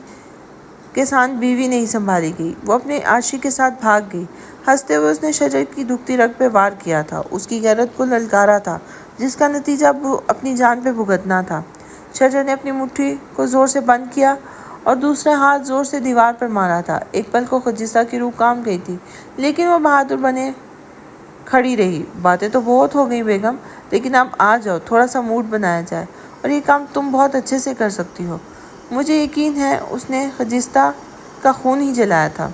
Speaker 1: کسان بیوی نہیں سنبھالی گئی، وہ اپنے عاشق کے ساتھ بھاگ گئی۔ ہنستے ہوئے اس نے شجر کی دکھتی رگ پہ وار کیا تھا، اس کی غیرت کو للکارا تھا جس کا نتیجہ اپنی جان پہ بھگتنا تھا۔ شجر نے اپنی مٹھی کو زور سے بند کیا اور دوسرا ہاتھ زور سے دیوار پر مارا تھا۔ ایک پل کو خجستہ کی روح کانپ گئی تھی، لیکن وہ بہادر بنے کھڑی رہی۔ باتیں تو بہت ہو گئی بیگم، لیکن اب آ جاؤ، تھوڑا سا موڈ بنایا جائے، اور یہ کام تم بہت اچھے سے کر سکتی ہو۔ مجھے یقین ہے اس نے خجستہ کا خون ہی جلایا تھا۔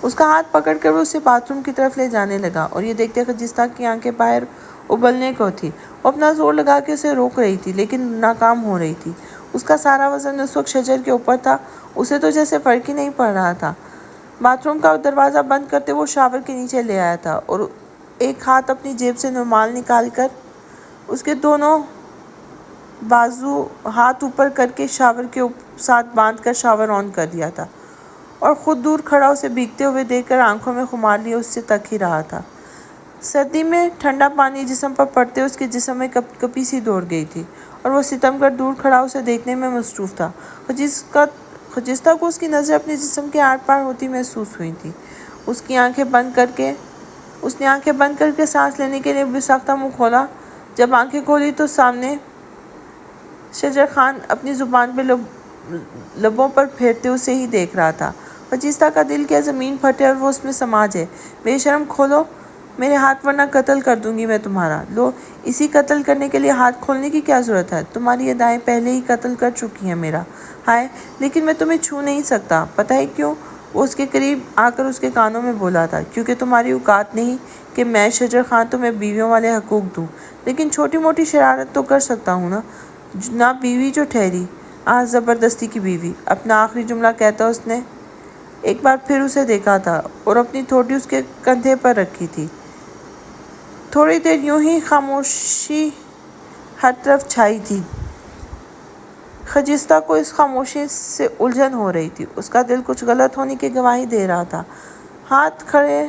Speaker 1: اس کا ہاتھ پکڑ کر وہ اسے باتھ روم کی طرف لے جانے لگا اور یہ دیکھتے خجستہ کی آنکھیں باہر ابلنے کو تھی۔ وہ اپنا زور لگا کے اسے روک رہی تھی، لیکن ناکام ہو رہی تھی۔ اس کا سارا وزن اس وقت شجر کے اوپر تھا، اسے تو جیسے فرق ہی نہیں پڑ رہا تھا۔ باتھ روم کا دروازہ بند کرتے وہ شاور کے نیچے لے آیا تھا اور ایک ہاتھ اپنی جیب سے رومال نکال کر اس کے دونوں بازو ہاتھ اوپر کر کے شاور کے ساتھ باندھ کر شاور آن کر دیا تھا اور خود دور کھڑا اسے بھیگتے ہوئے دیکھ کر آنکھوں میں خمار لیے اس سے تک ہی رہا تھا۔ سردی میں ٹھنڈا پانی جسم پر پڑتے اس کے جسم میں کپ کپی سی دوڑ گئی تھی اور وہ ستم کر دور کھڑا اسے دیکھنے میں مصروف تھا۔ خجستہ کو اس کی نظر اپنے جسم کے آر پار ہوتی محسوس ہوئی تھی۔ اس نے آنکھیں بند کر کے سانس لینے کے لیے بے ساختہ منہ کھولا۔ جب آنکھیں کھولی تو سامنے شجر خان اپنی زبان پہ لبوں پر پھیرتے اسے ہی دیکھ رہا تھا۔ خجستہ کا دل کیا زمین پھٹے اور وہ اس میں سما جائے۔ بے شرم کھولو میرے ہاتھ ورنہ قتل کر دوں گی میں تمہارا۔ لو اسی قتل کرنے کے لیے ہاتھ کھولنے کی کیا ضرورت ہے؟ تمہاری ادائیں پہلے ہی قتل کر چکی ہیں میرا۔ ہائے لیکن میں تمہیں چھو نہیں سکتا، پتہ ہے کیوں؟ وہ اس کے قریب آ کر اس کے کانوں میں بولا تھا، کیونکہ تمہاری اوقات نہیں کہ میں شجر خان تمہیں بیویوں والے حقوق دوں، لیکن چھوٹی موٹی شرارت تو کر سکتا ہوں نا۔ نہ بیوی جو ٹھہری، زبردستی کی بیوی۔ اپنا آخری جملہ کہتا اس نے ایک بار پھر اسے دیکھا تھا اور اپنی ٹھوٹی اس کے کندھے پر رکھی تھی۔ تھوڑی دیر یوں ہی خاموشی ہر طرف چھائی تھی۔ خجستہ کو اس خاموشی سے الجھن ہو رہی تھی، اس کا دل کچھ غلط ہونے کی گواہی دے رہا تھا۔ ہاتھ کھڑے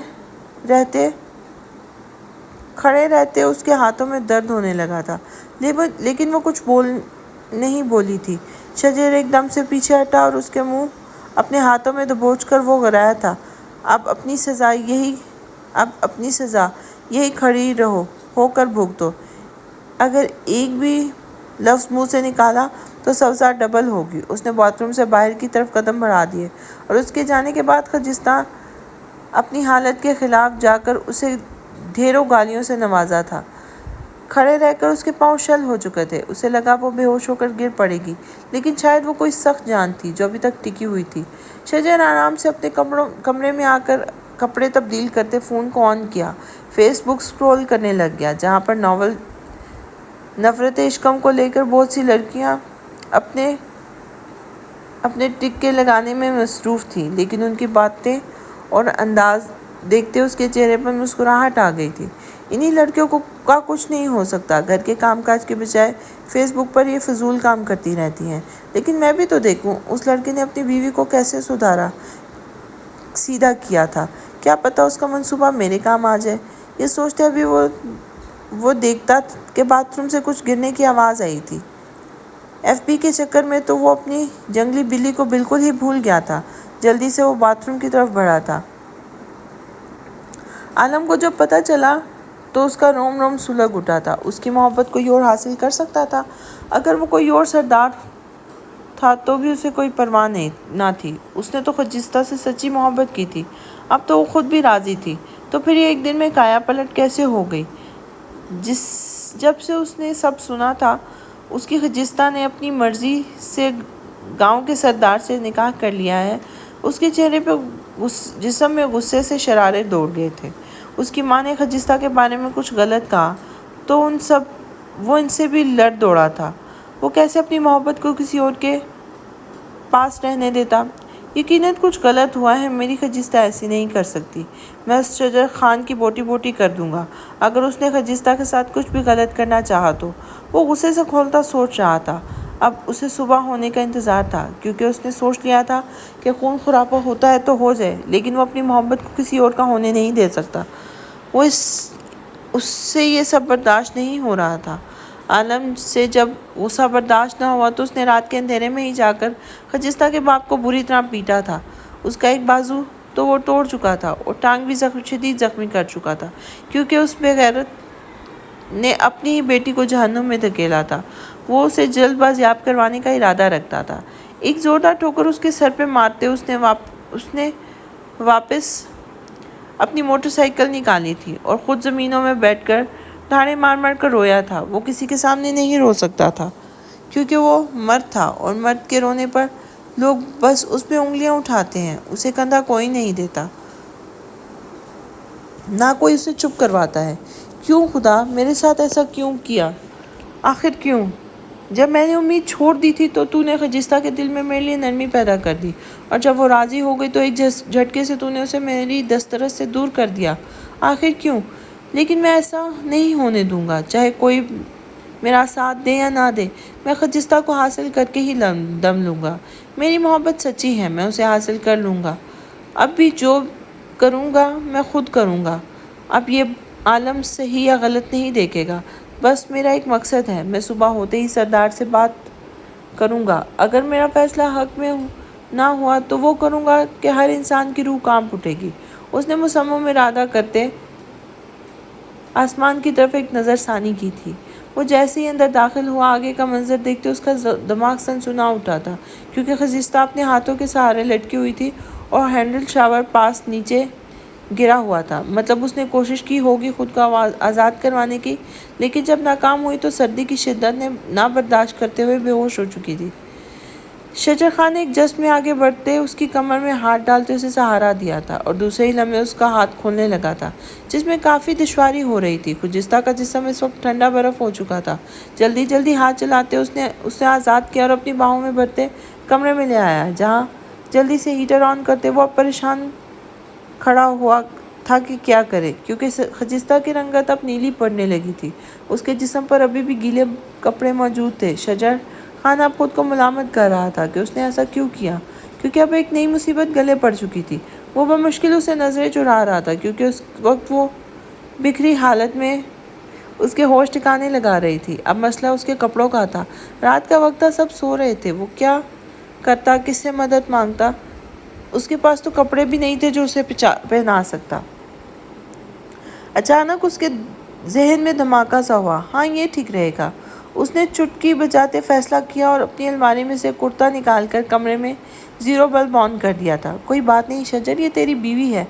Speaker 1: رہتے اس کے ہاتھوں میں درد ہونے لگا تھا، لیکن وہ کچھ نہیں بولی تھی۔ شجر ایک دم سے پیچھے ہٹا اور اس کے منہ اپنے ہاتھوں میں دبوچ کر وہ گرایا تھا، اب اپنی سزا یہی کھڑی ہو کر بھگتو۔ اگر ایک بھی لفظ منہ سے نکالا تو سزا ڈبل ہوگی۔ اس نے باتھ روم سے باہر کی طرف قدم بڑھا دیے اور اس کے جانے کے بعد خجستہ اپنی حالت کے خلاف جا کر اسے ڈھیروں گالیوں سے نوازا تھا۔ کھڑے رہ کر اس کے پاؤں شل ہو چکے تھے، اسے لگا وہ بے ہوش ہو کر گر پڑے گی، لیکن شاید وہ کوئی سخت جان تھی جو ابھی تک ٹکی ہوئی تھی۔ شجر آرام سے اپنے کمرے میں آ کر کپڑے تبدیل کرتے فون کو آن کیا، فیس بک سکرول کرنے لگ گیا، جہاں پر ناول نفرت عشقم کو لے کر بہت سی لڑکیاں اپنے ٹکے لگانے میں مصروف تھیں، لیکن ان کی باتیں اور انداز دیکھتے اس کے چہرے پر مسکراہٹ آ گئی تھی۔ انہی لڑکیوں کا کچھ نہیں ہو سکتا، گھر کے کام کاج کے بجائے فیس بک پر یہ فضول کام کرتی رہتی ہیں۔ لیکن میں بھی تو دیکھوں اس لڑکے نے اپنی بیوی کو کیسے سیدھا کیا تھا، کیا پتہ اس کا منصوبہ میرے کام آ جائے۔ یہ سوچتے ابھی وہ دیکھتا کہ باتھ روم سے کچھ گرنے کی آواز آئی تھی۔ ایف بی کے چکر میں تو وہ اپنی جنگلی بلی کو بالکل ہی بھول گیا تھا۔ جلدی سے وہ باتھ روم کی طرف بڑھا تھا۔ عالم کو جب پتہ چلا تو اس کا روم روم سلگ اٹھا تھا۔ اس کی محبت کوئی اور حاصل کر سکتا تھا؟ اگر وہ کوئی اور سردار تھا تو بھی اسے کوئی پرواہ نہ تھی۔ اس نے تو خجستہ سے سچی محبت کی تھی، اب تو وہ خود بھی راضی تھی، تو پھر یہ ایک دن میں کایا پلٹ کیسے ہو گئی؟ جب سے اس نے سب سنا تھا اس کی خجستہ نے اپنی مرضی سے گاؤں کے سردار سے نکاح کر لیا ہے، اس کے چہرے پہ جسم میں غصے سے شرارے دوڑ گئے تھے۔ اس کی ماں نے خجستہ کے بارے میں کچھ غلط کہا تو وہ ان سے بھی لڑ دوڑا تھا۔ وہ کیسے اپنی محبت کو کسی اور کے پاس رہنے دیتا؟ یقیناً کچھ غلط ہوا ہے، میری خجستہ ایسی نہیں کر سکتی۔ میں اس شجر خان کی بوٹی بوٹی کر دوں گا اگر اس نے خجستہ کے ساتھ کچھ بھی غلط کرنا چاہا تو۔ وہ غصے سے کھولتا سوچ رہا تھا۔ اب اسے صبح ہونے کا انتظار تھا، کیونکہ اس نے سوچ لیا تھا کہ خون خرابہ ہوتا ہے تو ہو جائے، لیکن وہ اپنی محبت کو کسی اور کا ہونے نہیں دے سکتا۔ اس سے یہ سب برداشت نہیں ہو رہا تھا۔ عالم سے جب غصہ برداشت نہ ہوا تو اس نے رات کے اندھیرے میں ہی جا کر خجستہ کے باپ کو بری طرح پیٹا تھا۔ اس کا ایک بازو تو وہ توڑ چکا تھا اور ٹانگ بھی شدید زخمی کر چکا تھا، کیونکہ اس بے غیرت نے اپنی ہی بیٹی کو جہنم میں دھکیلا تھا۔ وہ اسے جلد بازیاب کروانے کا ارادہ رکھتا تھا۔ ایک زوردار ٹھوکر اس کے سر پہ مارتے اس نے واپس اپنی موٹر سائیکل نکالی تھی اور خود زمینوں میں بیٹھ کر دھاڑے مار مار کر رویا تھا۔ وہ کسی کے سامنے نہیں رو سکتا تھا، کیونکہ وہ مرد تھا اور مرد کے رونے پر لوگ بس اس پہ انگلیاں اٹھاتے ہیں، اسے کندھا کوئی نہیں دیتا، نہ کوئی اسے چپ کرواتا ہے۔ کیوں خدا میرے ساتھ ایسا کیوں کیا؟ آخر کیوں؟ جب میں نے امید چھوڑ دی تھی تو نے خجستہ کے دل میں میرے لیے نرمی پیدا کر دی، اور جب وہ راضی ہو گئی تو ایک جھٹکے سے نے اسے میری دسترس سے دور کر دیا۔ آخر کیوں؟ لیکن میں ایسا نہیں ہونے دوں گا، چاہے کوئی میرا ساتھ دے یا نہ دے، میں خجستہ کو حاصل کر کے ہی دم لوں گا۔ میری محبت سچی ہے، میں اسے حاصل کر لوں گا۔ اب بھی جو کروں گا میں خود کروں گا۔ اب یہ عالم صحیح یا غلط نہیں دیکھے گا، بس میرا ایک مقصد ہے۔ میں صبح ہوتے ہی سردار سے بات کروں گا، اگر میرا فیصلہ حق میں نہ ہوا تو وہ کروں گا کہ ہر انسان کی روح کانپ اٹھے گی۔ اس نے مصمم ارادہ کرتے آسمان کی طرف ایک نظر ثانی کی تھی۔ وہ جیسے ہی اندر داخل ہوا، آگے کا منظر دیکھتے اس کا دماغ سنسنا اٹھا تھا، کیونکہ خجستہ اپنے ہاتھوں کے سہارے لٹکی ہوئی تھی اور ہینڈل شاور پاس نیچے گرا ہوا تھا۔ مطلب اس نے کوشش کی ہوگی خود کو آزاد کروانے کی، لیکن جب ناکام ہوئی تو سردی کی شدت نے نہ برداشت کرتے ہوئے بے ہوش ہو چکی تھی۔ شجر خان نے ایک جست میں آگے بڑھتے اس کی کمر میں ہاتھ ڈالتے اسے سہارا دیا تھا اور دوسرے ہی لمحے اس کا ہاتھ کھولنے لگا تھا جس میں کافی دشواری ہو رہی تھی۔ خجستہ کا جسم اس وقت ٹھنڈا برف ہو چکا تھا۔ جلدی جلدی ہاتھ چلاتے اسے آزاد کیا اور اپنی باہوں میں بھرتے کمرے میں لے آیا جہاں جلدی سے ہیٹر آن کرتے وہ اب پریشان کھڑا ہوا تھا کہ کیا کرے، کیونکہ خجستہ کی رنگت اب نیلی پڑنے لگی تھی۔ اس کے جسم پر ابھی بھی گیلے کپڑے موجود تھے۔ شجر خان اب خود کو ملامت کر رہا تھا کہ اس نے ایسا کیوں کیا، کیونکہ اب ایک نئی مصیبت گلے پڑ چکی تھی۔ وہ بمشکل اسے نظریں چرا رہا تھا کیونکہ اس وقت وہ بکھری حالت میں اس کے ہوش ٹھکانے لگا رہی تھی۔ اب مسئلہ اس کے کپڑوں کا تھا۔ رات کا وقت تھا، سب سو رہے تھے۔ وہ کیا کرتا، کس سے مدد مانگتا؟ اس کے پاس تو کپڑے بھی نہیں تھے جو اسے پہنا سکتا۔ اچانک اس کے ذہن میں دھماکہ سا ہوا۔ ہاں، یہ ٹھیک رہے گا۔ اس نے چٹکی بجاتے فیصلہ کیا اور اپنی الماری میں سے کرتا نکال کر کمرے میں زیرو بلب آن کر دیا تھا۔ کوئی بات نہیں شجر، یہ تیری بیوی ہے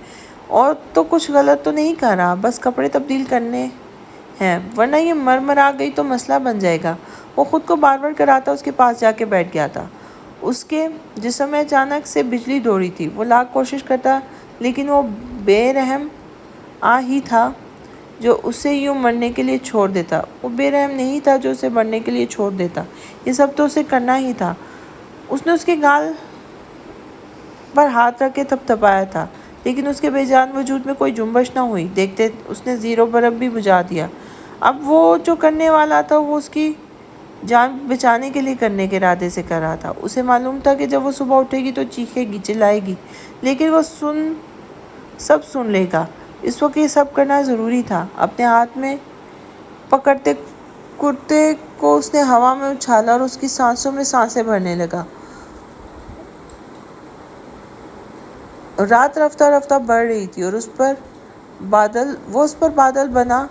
Speaker 1: اور تو کچھ غلط تو نہیں کر رہا، بس کپڑے تبدیل کرنے ہیں، ورنہ یہ مرمرا گئی تو مسئلہ بن جائے گا۔ وہ خود کو بار بار کراتا اس کے پاس جا کے بیٹھ گیا تھا۔ اس کے جسم میں اچانک سے بجلی دوڑی تھی۔ وہ لاکھ کوشش کرتا لیکن وہ بے رحم ہی تھا جو اسے یوں مرنے کے لیے چھوڑ دیتا۔ وہ بے رحم نہیں تھا جو اسے مرنے کے لیے چھوڑ دیتا۔ یہ سب تو اسے کرنا ہی تھا۔ اس نے اس کے گال پر ہاتھ رکھ کے تھپتھپایا تھا لیکن اس کے بے جان وجود میں کوئی جنبش نہ ہوئی۔ دیکھتے اس نے زیرو بلب بھی بجھا دیا۔ اب وہ جو کرنے والا تھا وہ اس کی جان بچانے کے لیے کرنے کے ارادے سے کر رہا تھا۔ اسے معلوم تھا کہ جب وہ صبح اٹھے گی تو چیخے گی، چلائے گی، لیکن وہ سب سن لے گا۔ اس وقت یہ سب کرنا ضروری تھا۔ اپنے ہاتھ میں پکڑتے کرتے کو اس نے ہوا میں اچھالا اور اس کی سانسوں میں سانسیں بھرنے لگا۔ رات رفتہ رفتہ بڑھ رہی تھی اور وہ اس پر بادل بنا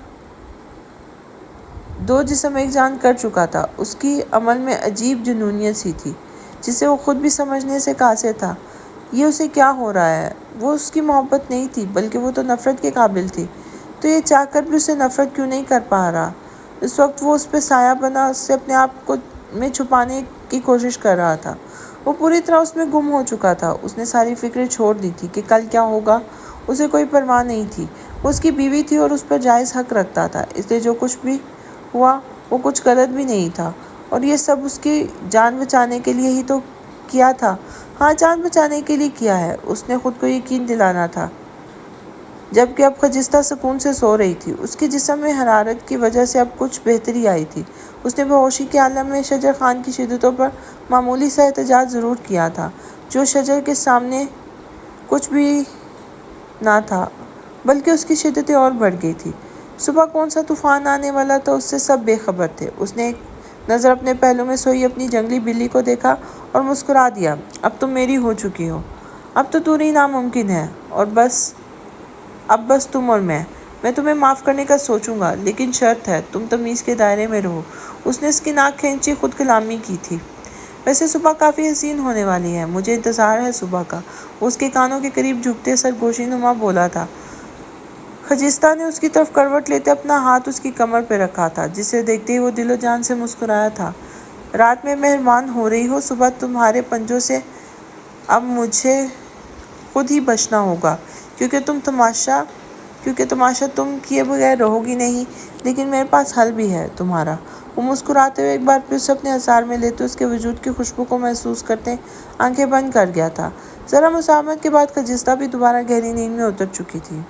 Speaker 1: دو جسم ایک جان کر چکا تھا۔ اس کی عمل میں عجیب جنونیت سی تھی جسے وہ خود بھی سمجھنے سے قاصر تھا۔ یہ اسے کیا ہو رہا ہے؟ وہ اس کی محبت نہیں تھی بلکہ وہ تو نفرت کے قابل تھی، تو یہ چاہ کر بھی اسے نفرت کیوں نہیں کر پا رہا؟ اس وقت وہ اس پہ سایہ بنا اس سے اپنے آپ کو میں چھپانے کی کوشش کر رہا تھا۔ وہ پوری طرح اس میں گم ہو چکا تھا۔ اس نے ساری فکریں چھوڑ دی تھی کہ کل کیا ہوگا، اسے کوئی پرواہ نہیں تھی۔ وہ اس کی بیوی تھی اور اس پر جائز حق رکھتا تھا، اس لیے جو کچھ بھی ہوا وہ کچھ غلط بھی نہیں تھا، اور یہ سب اس کی جان بچانے کے لیے ہی تو کیا تھا۔ ہاں، جان بچانے کے لیے کیا ہے، اس نے خود کو یقین دلانا تھا۔ جبکہ اب خجستہ سکون سے سو رہی تھی۔ اس کے جسم میں حرارت کی وجہ سے اب کچھ بہتری آئی تھی۔ اس نے بے ہوشی کے عالم میں شجر خان کی شدتوں پر معمولی سا احتجاج ضرور کیا تھا، جو شجر کے سامنے کچھ بھی نہ تھا، بلکہ اس کی شدتیں اور بڑھ گئی تھی۔ صبح کون سا طوفان آنے والا تھا، اس سے سب بے خبر تھے۔ اس نے ایک نظر اپنے پہلو میں سوئی اپنی جنگلی بلی کو دیکھا اور مسکرا دیا۔ اب تم میری ہو چکی ہو، اب تو دوری ناممکن ہے، اور اب بس تم اور میں تمہیں معاف کرنے کا سوچوں گا، لیکن شرط ہے تم تمیز کے دائرے میں رہو۔ اس نے اس کی ناک کھینچی، خود کلامی کی تھی۔ ویسے صبح کافی حسین ہونے والی ہے، مجھے انتظار ہے صبح کا۔ وہ اس کے کانوں کے قریب جھکتے سرگوشی نما بولا تھا۔ خجستہ نے اس کی طرف کروٹ لیتے اپنا ہاتھ اس کی کمر پہ رکھا تھا، جسے دیکھتے ہی وہ دل و جان سے مسکرایا تھا۔ رات میں مہربان ہو رہی ہو، صبح تمہارے پنجوں سے اب مجھے خود ہی بچنا ہوگا، کیونکہ تماشا تم کیے بغیر رہو گی نہیں، لیکن میرے پاس حل بھی ہے تمہارا۔ وہ مسکراتے ہوئے ایک بار پھر اسے اپنے احضار میں لیتے اس کے وجود کی خوشبو کو محسوس کرتے آنکھیں بند کر گیا تھا۔ ذرا مساہمت کے بعد خجستہ بھی دوبارہ گہری نیند میں اتر چکی تھی۔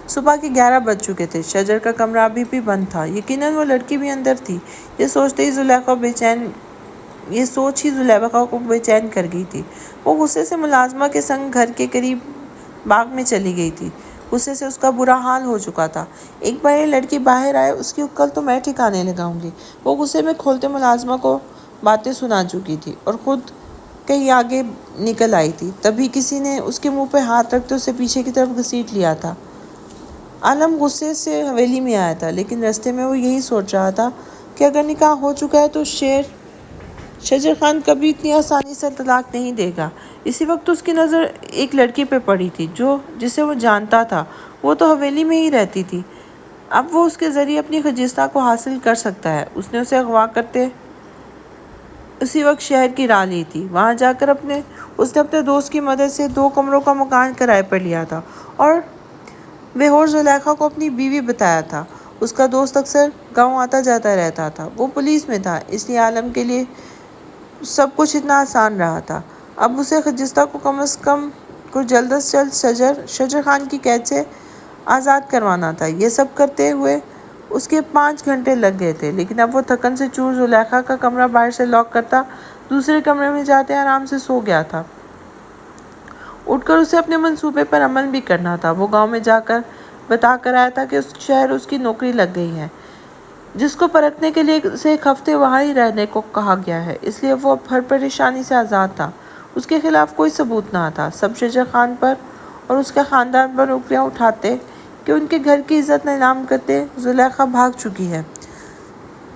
Speaker 1: صبح کے 11 بج چکے تھے۔ شجر کا کمرہ ابھی بھی بند تھا، یقیناً وہ لڑکی بھی اندر تھی۔ یہ سوچ ہی زلیخا کو بے چین کر گئی تھی۔ وہ غصے سے ملازمہ کے سنگ گھر کے قریب باغ میں چلی گئی تھی۔ غصے سے اس کا برا حال ہو چکا تھا۔ ایک بار یہ لڑکی باہر آئے، اس کی عقل تو میں ٹھکانے لگاؤں گی۔ وہ غصے میں کھولتے ملازمہ کو باتیں سنا چکی تھی اور خود کہیں آگے نکل آئی تھی۔ تبھی کسی نے اس کے منہ پہ ہاتھ رکھتے اسے پیچھے کی طرف گھسیٹ لیا تھا۔ عالم غصے سے حویلی میں آیا تھا، لیکن راستے میں وہ یہی سوچ رہا تھا کہ اگر نکاح ہو چکا ہے تو شجر خان کبھی اتنی آسانی سے طلاق نہیں دے گا۔ اسی وقت اس کی نظر ایک لڑکی پہ پڑی تھی جسے وہ جانتا تھا۔ وہ تو حویلی میں ہی رہتی تھی، اب وہ اس کے ذریعے اپنی خجستہ کو حاصل کر سکتا ہے۔ اس نے اسے اغوا کرتے اسی وقت شہر کی راہ لی تھی۔ وہاں جا کر اس نے اپنے دوست کی مدد سے 2 کمروں کا مکان کرائے پر لیا تھا اور بے ہوش زلیخا کو اپنی بیوی بتایا تھا۔ اس کا دوست اکثر گاؤں آتا جاتا رہتا تھا۔ وہ پولیس میں تھا، اس لیے عالم کے لیے سب کچھ اتنا آسان رہا تھا۔ اب اسے خجستہ کو کم از کم جلد از جلد شجر خان کی قید سے آزاد کروانا تھا۔ یہ سب کرتے ہوئے اس کے 5 گھنٹے لگ گئے تھے، لیکن اب وہ تھکن سے چور زلیخا کا کمرہ باہر سے لاک کرتا، دوسرے کمرے میں جاتے آرام سے سو گیا تھا۔ اٹھ کر اسے اپنے منصوبے پر عمل بھی کرنا تھا۔ وہ گاؤں میں جا کر بتا کر آیا تھا کہ اس شہر اس کی نوکری لگ گئی ہے، جس کو پرکھنے کے لیے اسے 1 ہفتے وہاں ہی رہنے کو کہا گیا ہے۔ اس لیے وہ اب ہر پریشانی سے آزاد تھا۔ اس کے خلاف کوئی ثبوت نہ تھا۔ سب شجر خان پر اور اس کے خاندان پر انگلیاں اٹھاتے کہ ان کے گھر کی عزت نیلام کرتے زلیخا بھاگ چکی ہے۔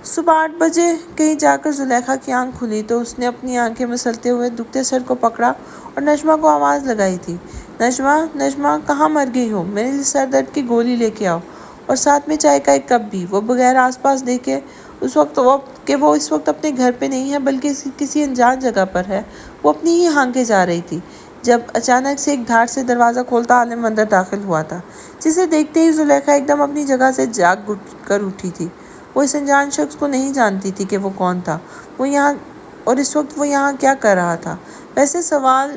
Speaker 1: صبح 8 بجے کہیں جا کر زلیخا کی آنکھ کھلی تو اس نے اپنی آنکھیں مسلتے ہوئے دکھتے سر کو پکڑا اور نجمہ کو آواز لگائی تھی، نجمہ، نجمہ، کہاں مر گئی ہو؟ میرے لیے سر درد کی گولی لے کے آؤ اور ساتھ میں چائے کا 1 کپ بھی۔ وہ بغیر آس پاس دیکھے اس وقت اپنے گھر پہ نہیں ہے بلکہ کسی انجان جگہ پر ہے، وہ اپنی ہی ہانکے جا رہی تھی جب اچانک سے ایک دھاڑ سے دروازہ کھولتا عالم اندر داخل ہوا تھا، جسے دیکھتے ہی زلیخا ایک دم اپنی جگہ سے جاگ کر اٹھی تھی۔ وہ اس انجان شخص کو نہیں جانتی تھی کہ وہ کون تھا، اور اس وقت وہ یہاں کیا کر رہا تھا۔ ویسے سوال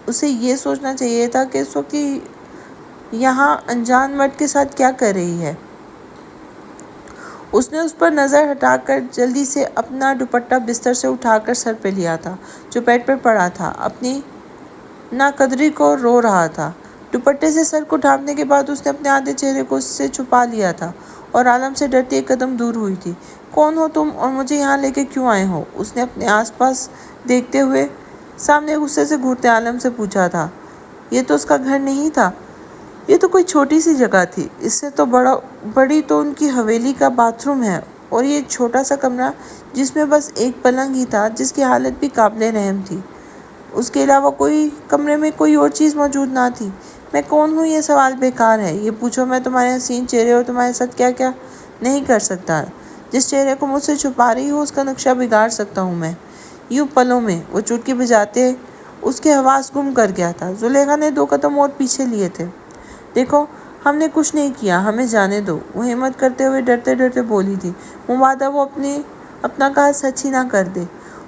Speaker 1: اسے یہ سوچنا چاہیے تھا کہ اس وقت یہاں انجان مرد کے ساتھ کیا کر رہی ہے۔ اس نے اس پر نظر ہٹا کر جلدی سے اپنا دوپٹہ بستر سے اٹھا کر سر پہ لیا تھا جو بیڈ پر پڑا تھا، اپنی ناقدری کو رو رہا تھا۔ دوپٹے سے سر کو ڈھانپنے کے بعد اس نے اپنے آدھے چہرے کو اس سے چھپا لیا تھا اور عالم سے ڈرتی 1 قدم دور ہوئی تھی۔ کون ہو تم اور مجھے یہاں لے کے کیوں آئے ہو؟ اس نے اپنے آس پاس دیکھتے ہوئے سامنے غصے سے گھورتے عالم سے پوچھا تھا۔ یہ تو اس کا گھر نہیں تھا، یہ تو کوئی چھوٹی سی جگہ تھی، اس سے تو بڑی تو ان کی حویلی کا باتھ روم ہے، اور یہ چھوٹا سا کمرہ جس میں بس ایک پلنگ ہی تھا جس کی حالت بھی قابل رحم تھی، اس کے علاوہ کمرے میں کوئی اور چیز موجود نہ تھی۔ میں کون ہوں یہ سوال بیکار ہے، یہ پوچھو میں تمہارے حسین چہرے اور تمہارے ساتھ کیا کیا نہیں کر سکتا، جس چہرے کو مجھ سے چھپا رہی ہو اس کا نقشہ بگاڑ سکتا ہوں میں۔ یوں پلوں میں وہ چٹکی بجاتے اس کے حواس گم کر گیا تھا۔ زلیخا نے 2 قدم اور پیچھے لیے تھے۔ دیکھو ہم نے کچھ نہیں کیا، ہمیں جانے دو، وہ ہمت کرتے ہوئے ڈرتے ڈرتے بولی تھی۔ مبادا وہ اپنا کہا سچ ہی نہ کر دے۔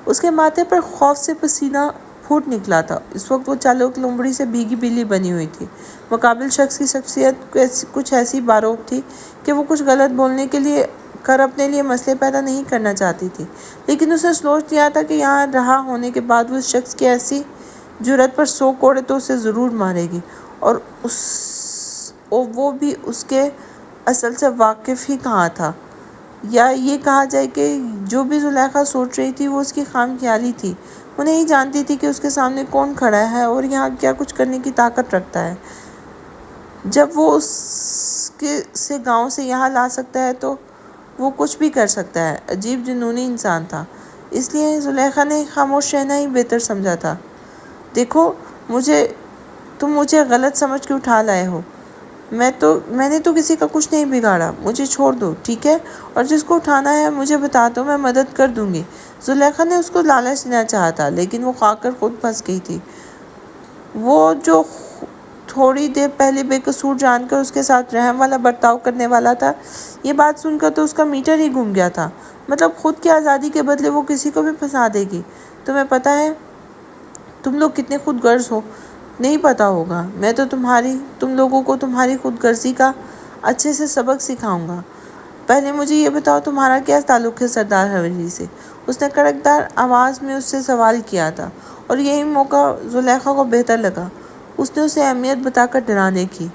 Speaker 1: اس کے ماتھے پر خوف سے پسینہ پھوٹ نکلا تھا۔ اس وقت وہ چالک لومڑی سے بھیگی بلی بنی ہوئی تھی۔ مقابل شخص کی شخصیت کچھ ایسی باروک تھی کہ وہ کچھ غلط بولنے کے لیے اپنے لیے مسئلے پیدا نہیں کرنا چاہتی تھی، لیکن اس نے سوچ لیا تھا کہ یہاں رہا ہونے کے بعد وہ اس شخص کی ایسی جرأت پر 100 کوڑے تو اسے ضرور مارے گی، اور وہ بھی اس کے اصل سے واقف ہی کہاں تھا۔ یا یہ کہا جائے کہ جو بھی زلیخا سوچ رہی تھی وہ اس کی خام خیالی تھی۔ وہ نہیں جانتی تھی کہ اس کے سامنے کون کھڑا ہے اور یہاں کیا کچھ کرنے کی طاقت رکھتا ہے۔ جب وہ اس سے گاؤں سے یہاں لا سکتا ہے تو وہ کچھ بھی کر سکتا ہے۔ عجیب جنونی انسان تھا، اس لیے زلیخا نے خاموش رہنا ہی بہتر سمجھا تھا۔ دیکھو تم مجھے غلط سمجھ کے اٹھا لائے ہو، میں نے تو کسی کا کچھ نہیں بگاڑا، مجھے چھوڑ دو ٹھیک ہے، اور جس کو اٹھانا ہے مجھے بتا دو، میں مدد کر دوں گی۔ زلیخا نے اس کو لالچ دینا چاہا تھا لیکن وہ کھا کر خود پھنس گئی تھی۔ وہ جو تھوڑی دیر پہلے بے قصور جان کر اس کے ساتھ رحم والا برتاؤ کرنے والا تھا، یہ بات سن کر تو اس کا میٹر ہی گم گیا تھا۔ مطلب خود کی آزادی کے بدلے وہ کسی کو بھی پھنسا دے گی۔ تمہیں پتہ ہے تم لوگ کتنے خود غرض ہو؟ نہیں پتہ ہوگا، میں تو تم لوگوں کو تمہاری خود غرضی کا اچھے سے سبق سکھاؤں گا۔ پہلے مجھے یہ بتاؤ تمہارا کیا تعلق ہے سردار حویلی سے؟ اس نے کڑکدار آواز میں اس سے سوال کیا تھا، اور یہی موقع زلیخا کو بہتر لگا۔ اس نے اسے اہمیت بتا کر ڈرانے کی۔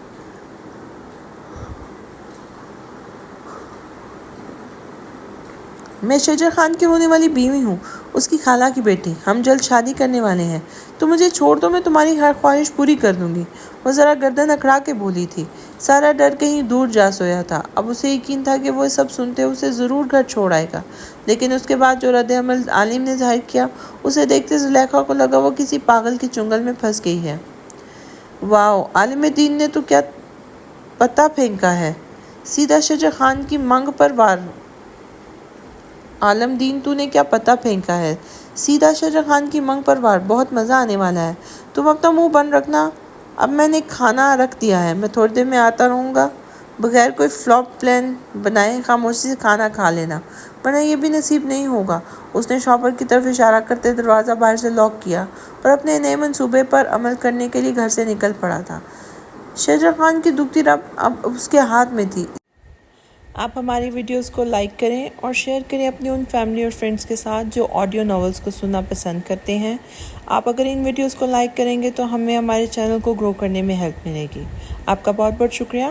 Speaker 1: میں شجر خان کی ہونے والی بیوی ہوں، اس کی خالہ کی بیٹی، ہم جلد شادی کرنے والے ہیں، تو مجھے چھوڑ دو، میں تمہاری ہر خواہش پوری کر دوں گی۔ وہ ذرا گردن اکڑا کے بولی تھی۔ سارا ڈر کہیں دور جا سویا تھا۔ اب اسے یقین تھا کہ وہ سب سنتے اسے ضرور گھر چھوڑ آئے گا، لیکن اس کے بعد جو رد عمل عالم نے ظاہر کیا اسے دیکھتے زلیخا کو لگا وہ کسی پاگل کے چنگل میں پھنس گئی ہے۔ واؤ، عالم دین نے تو کیا پتہ پھینکا ہے، سیدھا شجر خان کی منگ پر وار عالم دین تو نے کیا پتہ پھینکا ہے، سیدھا شجاع خان کی منگ پر وار، بہت مزہ آنے والا ہے، تم اپنا منہ بند رکھنا، اب میں نے کھانا رکھ دیا ہے، میں تھوڑی دیر میں آتا رہوں گا، بغیر کوئی فلاپ پلان بنائے خاموشی سے کھانا کھا لینا، ورنہ یہ بھی نصیب نہیں ہوگا۔ اس نے شاپر کی طرف اشارہ کرتے دروازہ باہر سے لاک کیا اور اپنے نئے منصوبے پر عمل کرنے کے لیے گھر سے نکل پڑا تھا۔ شجاع خان کی دکھتی رب اب اس کے ہاتھ میں تھی۔ آپ ہماری ویڈیوز کو لائک کریں اور شیئر کریں اپنی ان فیملی اور فرینڈز کے ساتھ جو آڈیو ناولز کو سننا پسند کرتے ہیں۔ آپ اگر ان ویڈیوز کو لائک کریں گے تو ہمیں ہمارے چینل کو گرو کرنے میں ہیلپ ملے گی۔ آپ کا بہت بہت شکریہ۔